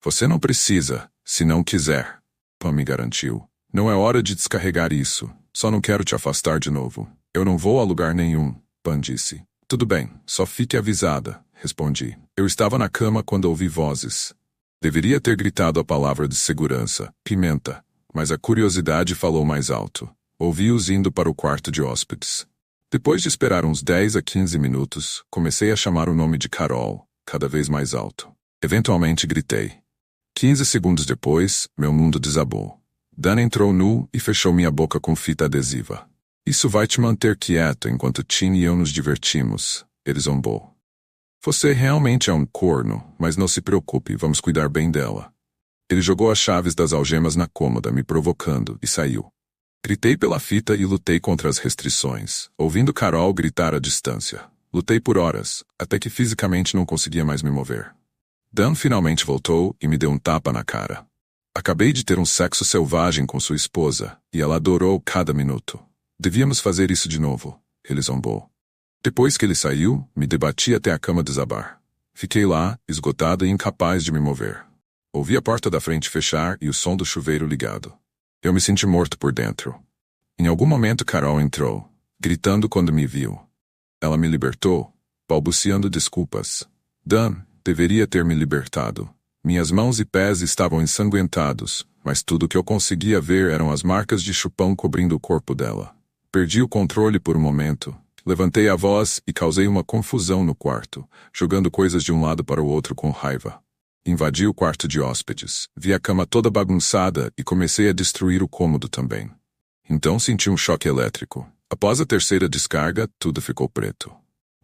Você não precisa, se não quiser, Pam me garantiu. Não é hora de descarregar isso, só não quero te afastar de novo. Eu não vou a lugar nenhum, Pam disse. Tudo bem, só fique avisada, respondi. Eu estava na cama quando ouvi vozes. Deveria ter gritado a palavra de segurança, pimenta, mas a curiosidade falou mais alto. Ouvi-os indo para o quarto de hóspedes. Depois de esperar uns 10 a 15 minutos, comecei a chamar o nome de Carol, cada vez mais alto. Eventualmente gritei. 15 segundos depois, meu mundo desabou. Dan entrou nu e fechou minha boca com fita adesiva. Isso vai te manter quieto enquanto Tin e eu nos divertimos, ele zombou. Você realmente é um corno, mas não se preocupe, vamos cuidar bem dela. Ele jogou as chaves das algemas na cômoda, me provocando, e saiu. Gritei pela fita e lutei contra as restrições, ouvindo Carol gritar à distância. Lutei por horas, até que fisicamente não conseguia mais me mover. Dan finalmente voltou e me deu um tapa na cara. Acabei de ter um sexo selvagem com sua esposa, e ela adorou cada minuto. Devíamos fazer isso de novo, ele zombou. Depois que ele saiu, me debati até a cama desabar. Fiquei lá, esgotada e incapaz de me mover. Ouvi a porta da frente fechar e o som do chuveiro ligado. Eu me senti morto por dentro. Em algum momento Carol entrou, gritando quando me viu. Ela me libertou, balbuciando desculpas. Dan deveria ter me libertado. Minhas mãos e pés estavam ensanguentados, mas tudo que eu conseguia ver eram as marcas de chupão cobrindo o corpo dela. Perdi o controle por um momento. Levantei a voz e causei uma confusão no quarto, jogando coisas de um lado para o outro com raiva. Invadi o quarto de hóspedes, vi a cama toda bagunçada e comecei a destruir o cômodo também. Então senti um choque elétrico. Após a terceira descarga, tudo ficou preto.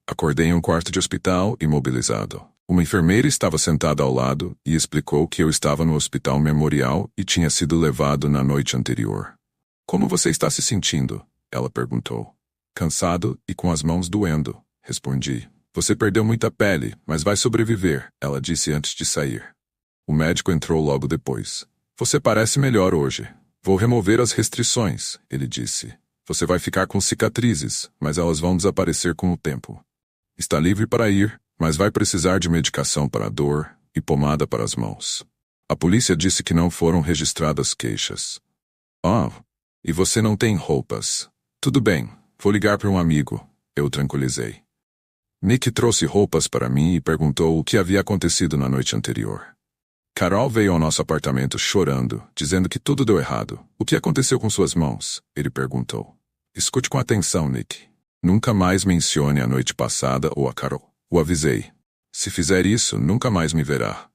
Acordei em um quarto de hospital, imobilizado. Uma enfermeira estava sentada ao lado e explicou que eu estava no hospital memorial e tinha sido levado na noite anterior. Como você está se sentindo? Ela perguntou. Cansado e com as mãos doendo, respondi. Você perdeu muita pele, mas vai sobreviver, ela disse antes de sair. O médico entrou logo depois. Você parece melhor hoje. Vou remover as restrições, ele disse. Você vai ficar com cicatrizes, mas elas vão desaparecer com o tempo. Está livre para ir, mas vai precisar de medicação para a dor e pomada para as mãos. A polícia disse que não foram registradas queixas. Ah, e você não tem roupas. Tudo bem, vou ligar para um amigo, eu tranquilizei. Nick trouxe roupas para mim e perguntou o que havia acontecido na noite anterior. Carol veio ao nosso apartamento chorando, dizendo que tudo deu errado. O que aconteceu com suas mãos? Ele perguntou. Escute com atenção, Nick. Nunca mais mencione a noite passada ou a Carol. O avisei. Se fizer isso, nunca mais me verá.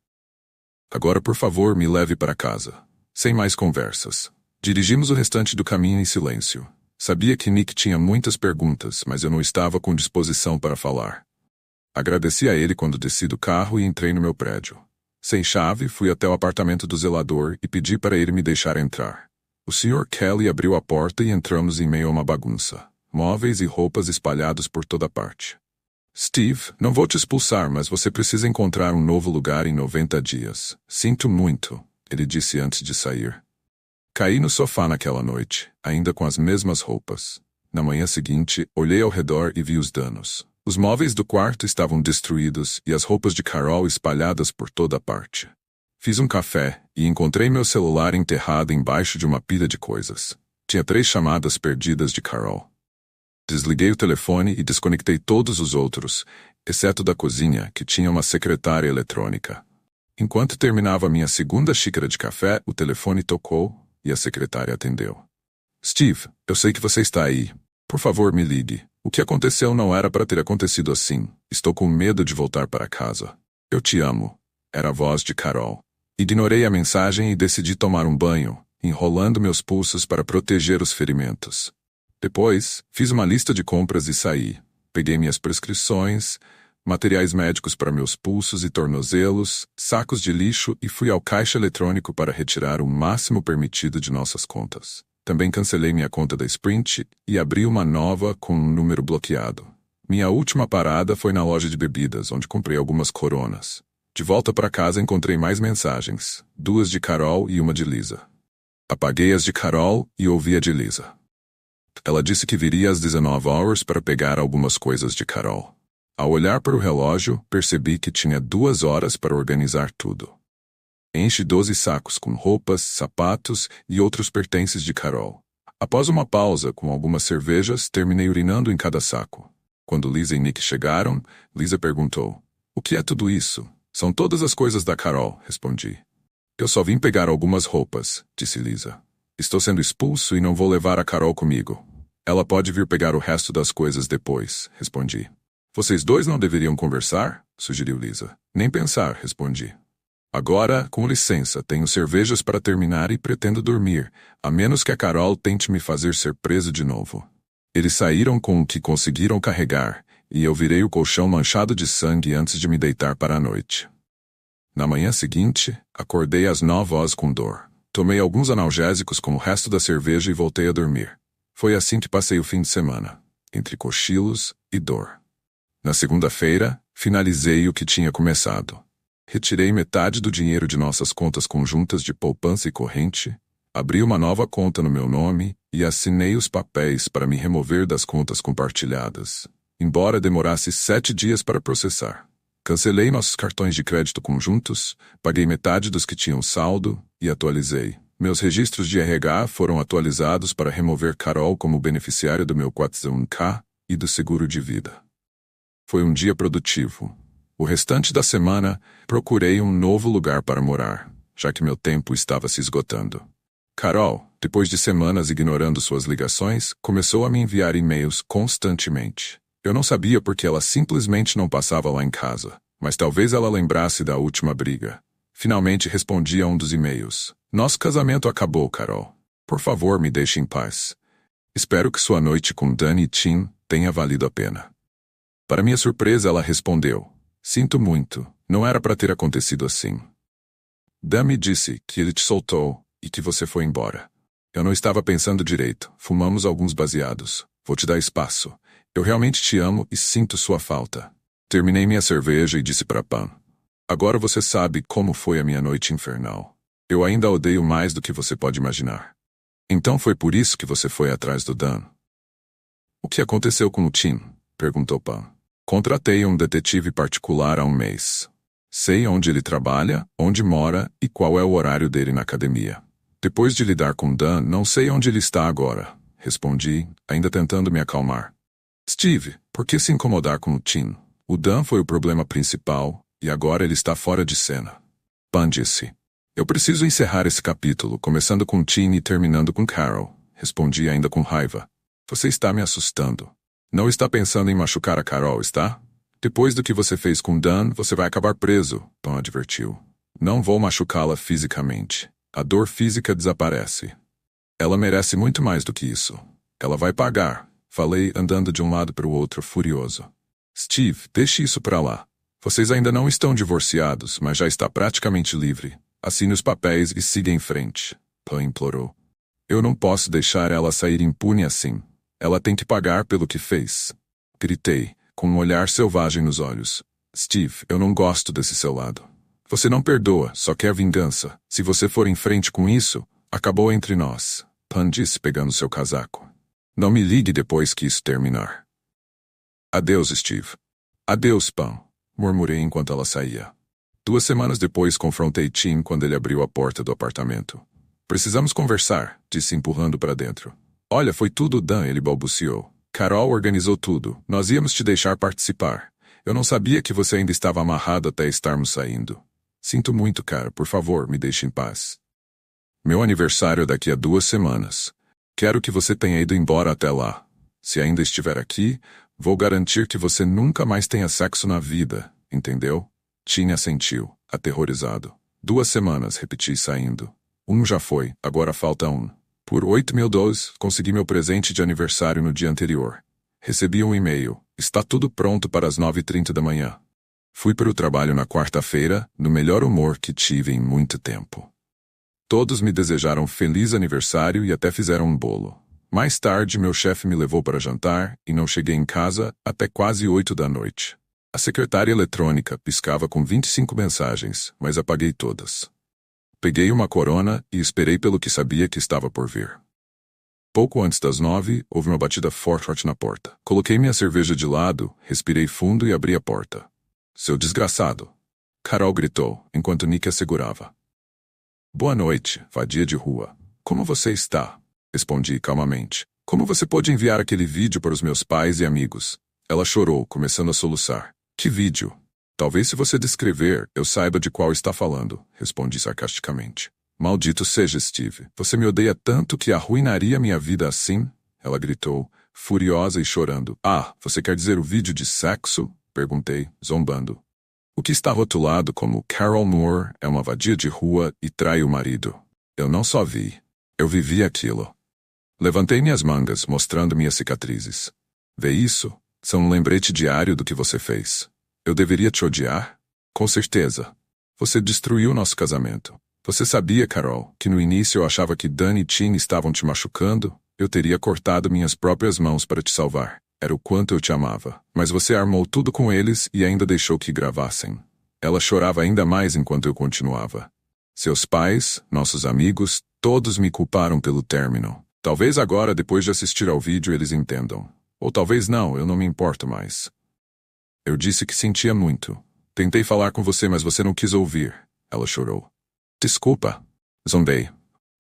Agora, por favor, me leve para casa. Sem mais conversas. Dirigimos o restante do caminho em silêncio. Sabia que Nick tinha muitas perguntas, mas eu não estava com disposição para falar. Agradeci a ele quando desci do carro e entrei no meu prédio. Sem chave, fui até o apartamento do zelador e pedi para ele me deixar entrar. O Sr. Kelly abriu a porta e entramos em meio a uma bagunça. Móveis e roupas espalhados por toda parte. Steve, não vou te expulsar, mas você precisa encontrar um novo lugar em 90 dias. Sinto muito, ele disse antes de sair. Caí no sofá naquela noite, ainda com as mesmas roupas. Na manhã seguinte, olhei ao redor e vi os danos. Os móveis do quarto estavam destruídos e as roupas de Carol espalhadas por toda parte. Fiz um café e encontrei meu celular enterrado embaixo de uma pilha de coisas. Tinha 3 chamadas perdidas de Carol. Desliguei o telefone e desconectei todos os outros, exceto da cozinha, que tinha uma secretária eletrônica. Enquanto terminava minha segunda xícara de café, o telefone tocou e a secretária atendeu. Steve, eu sei que você está aí. Por favor, me ligue. O que aconteceu não era para ter acontecido assim. Estou com medo de voltar para casa. Eu te amo. Era a voz de Carol. Ignorei a mensagem e decidi tomar um banho, enrolando meus pulsos para proteger os ferimentos. Depois, fiz uma lista de compras e saí. Peguei minhas prescrições, materiais médicos para meus pulsos e tornozelos, sacos de lixo e fui ao caixa eletrônico para retirar o máximo permitido de nossas contas. Também cancelei minha conta da Sprint e abri uma nova com um número bloqueado. Minha última parada foi na loja de bebidas, onde comprei algumas coronas. De volta para casa encontrei mais mensagens, 2 de Carol e uma de Lisa. Apaguei as de Carol e ouvi a de Lisa. Ela disse que viria às 19 horas para pegar algumas coisas de Carol. Ao olhar para o relógio, percebi que tinha 2 horas para organizar tudo. Enche 12 sacos com roupas, sapatos e outros pertences de Carol. Após uma pausa com algumas cervejas, terminei urinando em cada saco. Quando Lisa e Nick chegaram, Lisa perguntou: "O que é tudo isso?" "São todas as coisas da Carol", respondi. "Eu só vim pegar algumas roupas", disse Lisa. "Estou sendo expulso e não vou levar a Carol comigo. Ela pode vir pegar o resto das coisas depois", respondi. "Vocês dois não deveriam conversar?", sugeriu Lisa. "Nem pensar", respondi. "Agora, com licença, tenho cervejas para terminar e pretendo dormir, a menos que a Carol tente me fazer ser preso de novo." Eles saíram com o que conseguiram carregar, e eu virei o colchão manchado de sangue antes de me deitar para a noite. Na manhã seguinte, acordei às 9 horas com dor. Tomei alguns analgésicos com o resto da cerveja e voltei a dormir. Foi assim que passei o fim de semana, entre cochilos e dor. Na segunda-feira, finalizei o que tinha começado. Retirei metade do dinheiro de nossas contas conjuntas de poupança e corrente, abri uma nova conta no meu nome e assinei os papéis para me remover das contas compartilhadas, embora demorasse 7 dias para processar. Cancelei nossos cartões de crédito conjuntos, paguei metade dos que tinham saldo e atualizei. Meus registros de RH foram atualizados para remover Carol como beneficiária do meu 401k e do seguro de vida. Foi um dia produtivo. O restante da semana, procurei um novo lugar para morar, já que meu tempo estava se esgotando. Carol, depois de semanas ignorando suas ligações, começou a me enviar e-mails constantemente. Eu não sabia porque ela simplesmente não passava lá em casa, mas talvez ela lembrasse da última briga. Finalmente respondi a um dos e-mails: "Nosso casamento acabou, Carol. Por favor, me deixe em paz. Espero que sua noite com Dani e Tim tenha valido a pena." Para minha surpresa, ela respondeu: "Sinto muito, não era para ter acontecido assim. Dan me disse que ele te soltou e que você foi embora. Eu não estava pensando direito, fumamos alguns baseados. Vou te dar espaço. Eu realmente te amo e sinto sua falta." Terminei minha cerveja e disse para Pam: "Agora você sabe como foi a minha noite infernal. Eu ainda a odeio mais do que você pode imaginar." "Então foi por isso que você foi atrás do Dan?" "O que aconteceu com o Tim?", perguntou Pam. "Contratei um detetive particular há um mês. Sei onde ele trabalha, onde mora e qual é o horário dele na academia. Depois de lidar com Dan, não sei onde ele está agora", respondi, ainda tentando me acalmar. "Steve, por que se incomodar com o Tim? O Dan foi o problema principal e agora ele está fora de cena." Pam disse: "Eu preciso encerrar esse capítulo, começando com Tim e terminando com Carol", respondi ainda com raiva. "Você está me assustando. Não está pensando em machucar a Carol, está? Depois do que você fez com Dan, você vai acabar preso", Pam advertiu. "Não vou machucá-la fisicamente. A dor física desaparece. Ela merece muito mais do que isso. Ela vai pagar", falei, andando de um lado para o outro furioso. "Steve, deixe isso para lá. Vocês ainda não estão divorciados, mas já está praticamente livre. Assine os papéis e siga em frente", Pam implorou. "Eu não posso deixar ela sair impune assim. Ela tem que pagar pelo que fez", gritei, com um olhar selvagem nos olhos. "Steve, eu não gosto desse seu lado. Você não perdoa, só quer vingança. Se você for em frente com isso, acabou entre nós", Pam disse pegando seu casaco. "Não me ligue depois que isso terminar." "Adeus, Steve." "Adeus, Pam", murmurei enquanto ela saía. 2 semanas depois confrontei Tim quando ele abriu a porta do apartamento. "Precisamos conversar", disse empurrando para dentro. "Olha, foi tudo Dan", ele balbuciou. "Carol organizou tudo. Nós íamos te deixar participar. Eu não sabia que você ainda estava amarrado até estarmos saindo. Sinto muito, cara. Por favor, me deixe em paz. Meu aniversário é daqui a 2 semanas. Quero que você tenha ido embora até lá. Se ainda estiver aqui, vou garantir que você nunca mais tenha sexo na vida, entendeu?" Tim assentiu, aterrorizado. 2 semanas, repeti saindo. Já foi, agora falta 1. Por $8.000, consegui meu presente de aniversário no dia anterior. Recebi um e-mail: "Está tudo pronto para as 9h30 da manhã." Fui para o trabalho na quarta-feira, no melhor humor que tive em muito tempo. Todos me desejaram feliz aniversário e até fizeram um bolo. Mais tarde, meu chefe me levou para jantar e não cheguei em casa até quase 8 da noite. A secretária eletrônica piscava com 25 mensagens, mas apaguei todas. Peguei uma Corona e esperei pelo que sabia que estava por vir. Pouco antes das 9, houve uma batida forte na porta. Coloquei minha cerveja de lado, respirei fundo e abri a porta. Seu desgraçado! Carol gritou, enquanto Nick a segurava. Boa noite, vadia de rua. Como você está? Respondi calmamente. Como você pôde enviar aquele vídeo para os meus pais e amigos? Ela chorou, começando a soluçar. Que vídeo? Talvez se você descrever, eu saiba de qual está falando, respondi sarcasticamente. Maldito seja, Steve. Você me odeia tanto que arruinaria minha vida assim? Ela gritou, furiosa e chorando. Ah, você quer dizer o vídeo de sexo? Perguntei, zombando. O que está rotulado como Carol Moore é uma vadia de rua e trai o marido. Eu não só vi. Eu vivi aquilo. Levantei minhas mangas, mostrando minhas cicatrizes. Vê isso? São um lembrete diário do que você fez. Eu deveria te odiar? Com certeza. Você destruiu nosso casamento. Você sabia, Carol, que no início eu achava que Dan e Tim estavam te machucando? Eu teria cortado minhas próprias mãos para te salvar. Era o quanto eu te amava. Mas você armou tudo com eles e ainda deixou que gravassem. Ela chorava ainda mais enquanto eu continuava. Seus pais, nossos amigos, todos me culparam pelo término. Talvez agora, depois de assistir ao vídeo, eles entendam. Ou talvez não, eu não me importo mais. Eu disse que sentia muito. Tentei falar com você, mas você não quis ouvir. Ela chorou. Desculpa. Zombei.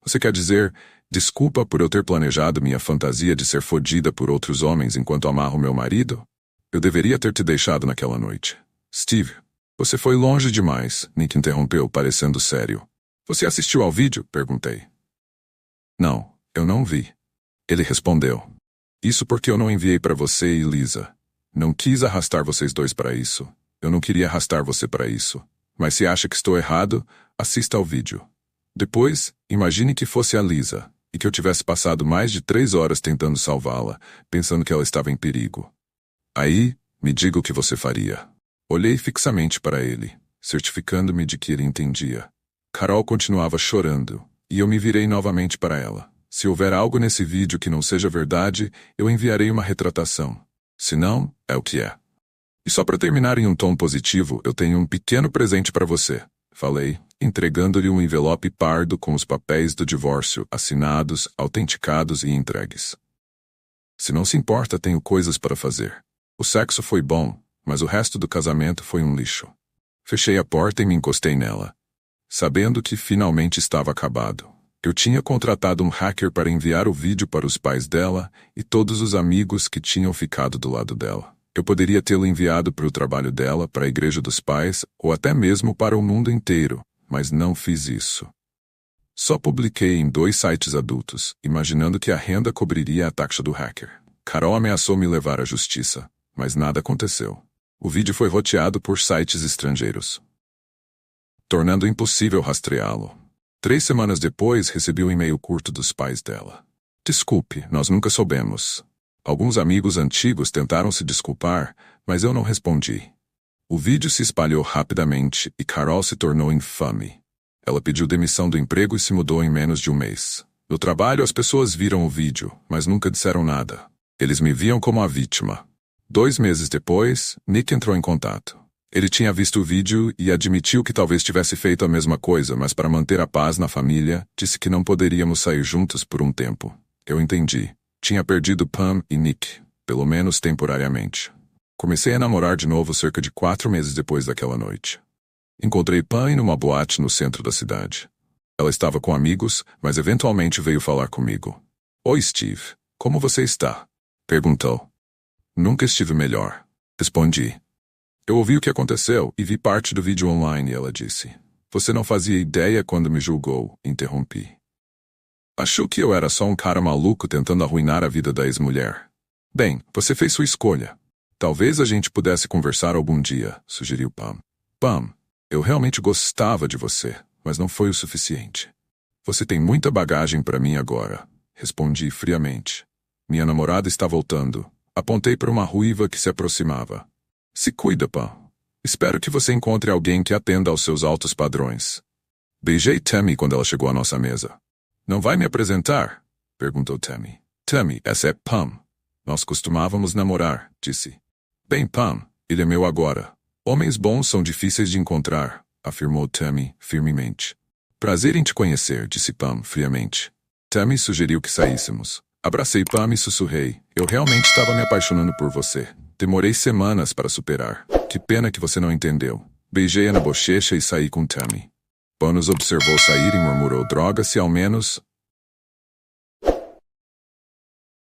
Você quer dizer, desculpa por eu ter planejado minha fantasia de ser fodida por outros homens enquanto amarro meu marido? Eu deveria ter te deixado naquela noite. Steve, você foi longe demais, Nick interrompeu, parecendo sério. Você assistiu ao vídeo? Perguntei. Não, eu não vi. Ele respondeu. Isso porque eu não enviei para você e Lisa. Não quis arrastar vocês dois para isso. Eu não queria arrastar você para isso. Mas se acha que estou errado, assista ao vídeo. Depois, imagine que fosse a Lisa, e que eu tivesse passado mais de 3 horas tentando salvá-la, pensando que ela estava em perigo. Aí, me diga o que você faria. Olhei fixamente para ele, certificando-me de que ele entendia. Carol continuava chorando, e eu me virei novamente para ela. Se houver algo nesse vídeo que não seja verdade, eu enviarei uma retratação. Se não, é o que é. E só para terminar em um tom positivo, eu tenho um pequeno presente para você, falei, entregando-lhe um envelope pardo com os papéis do divórcio assinados, autenticados e entregues. Se não se importa, tenho coisas para fazer. O sexo foi bom, mas o resto do casamento foi um lixo. Fechei a porta e me encostei nela, sabendo que finalmente estava acabado. Eu tinha contratado um hacker para enviar o vídeo para os pais dela e todos os amigos que tinham ficado do lado dela. Eu poderia tê-lo enviado para o trabalho dela, para a igreja dos pais, ou até mesmo para o mundo inteiro, mas não fiz isso. Só publiquei em 2 sites adultos, imaginando que a renda cobriria a taxa do hacker. Carol ameaçou me levar à justiça, mas nada aconteceu. O vídeo foi roteado por sites estrangeiros, tornando impossível rastreá-lo. 3 semanas depois, recebi um e-mail curto dos pais dela. Desculpe, nós nunca soubemos. Alguns amigos antigos tentaram se desculpar, mas eu não respondi. O vídeo se espalhou rapidamente e Carol se tornou infame. Ela pediu demissão do emprego e se mudou em menos de um mês. No trabalho, as pessoas viram o vídeo, mas nunca disseram nada. Eles me viam como a vítima. 2 meses depois, Nick entrou em contato. Ele tinha visto o vídeo e admitiu que talvez tivesse feito a mesma coisa, mas para manter a paz na família, disse que não poderíamos sair juntos por um tempo. Eu entendi. Tinha perdido Pam e Nick, pelo menos temporariamente. Comecei a namorar de novo cerca de 4 meses depois daquela noite. Encontrei Pam em uma boate no centro da cidade. Ela estava com amigos, mas eventualmente veio falar comigo. Oi, Steve. Como você está? Perguntou. Nunca estive melhor. Respondi. Eu ouvi o que aconteceu e vi parte do vídeo online, ela disse. Você não fazia ideia quando me julgou, interrompi. Achou que eu era só um cara maluco tentando arruinar a vida da ex-mulher. Bem, você fez sua escolha. Talvez a gente pudesse conversar algum dia, sugeriu Pam. Pam, eu realmente gostava de você, mas não foi o suficiente. Você tem muita bagagem para mim agora, respondi friamente. Minha namorada está voltando. Apontei para uma ruiva que se aproximava. Se cuida, Pam. Espero que você encontre alguém que atenda aos seus altos padrões. Beijei Tammy quando ela chegou à nossa mesa. Não vai me apresentar? Perguntou Tammy. Tammy, essa é Pam. Nós costumávamos namorar, disse. Bem, Pam, ele é meu agora. Homens bons são difíceis de encontrar, afirmou Tammy firmemente. Prazer em te conhecer, disse Pam friamente. Tammy sugeriu que saíssemos. Abracei Pam e sussurrei. Eu realmente estava me apaixonando por você. Demorei semanas para superar. Que pena que você não entendeu. Beijei-a na bochecha e saí com Tammy. Pam nos observou sair e murmurou: droga, se ao menos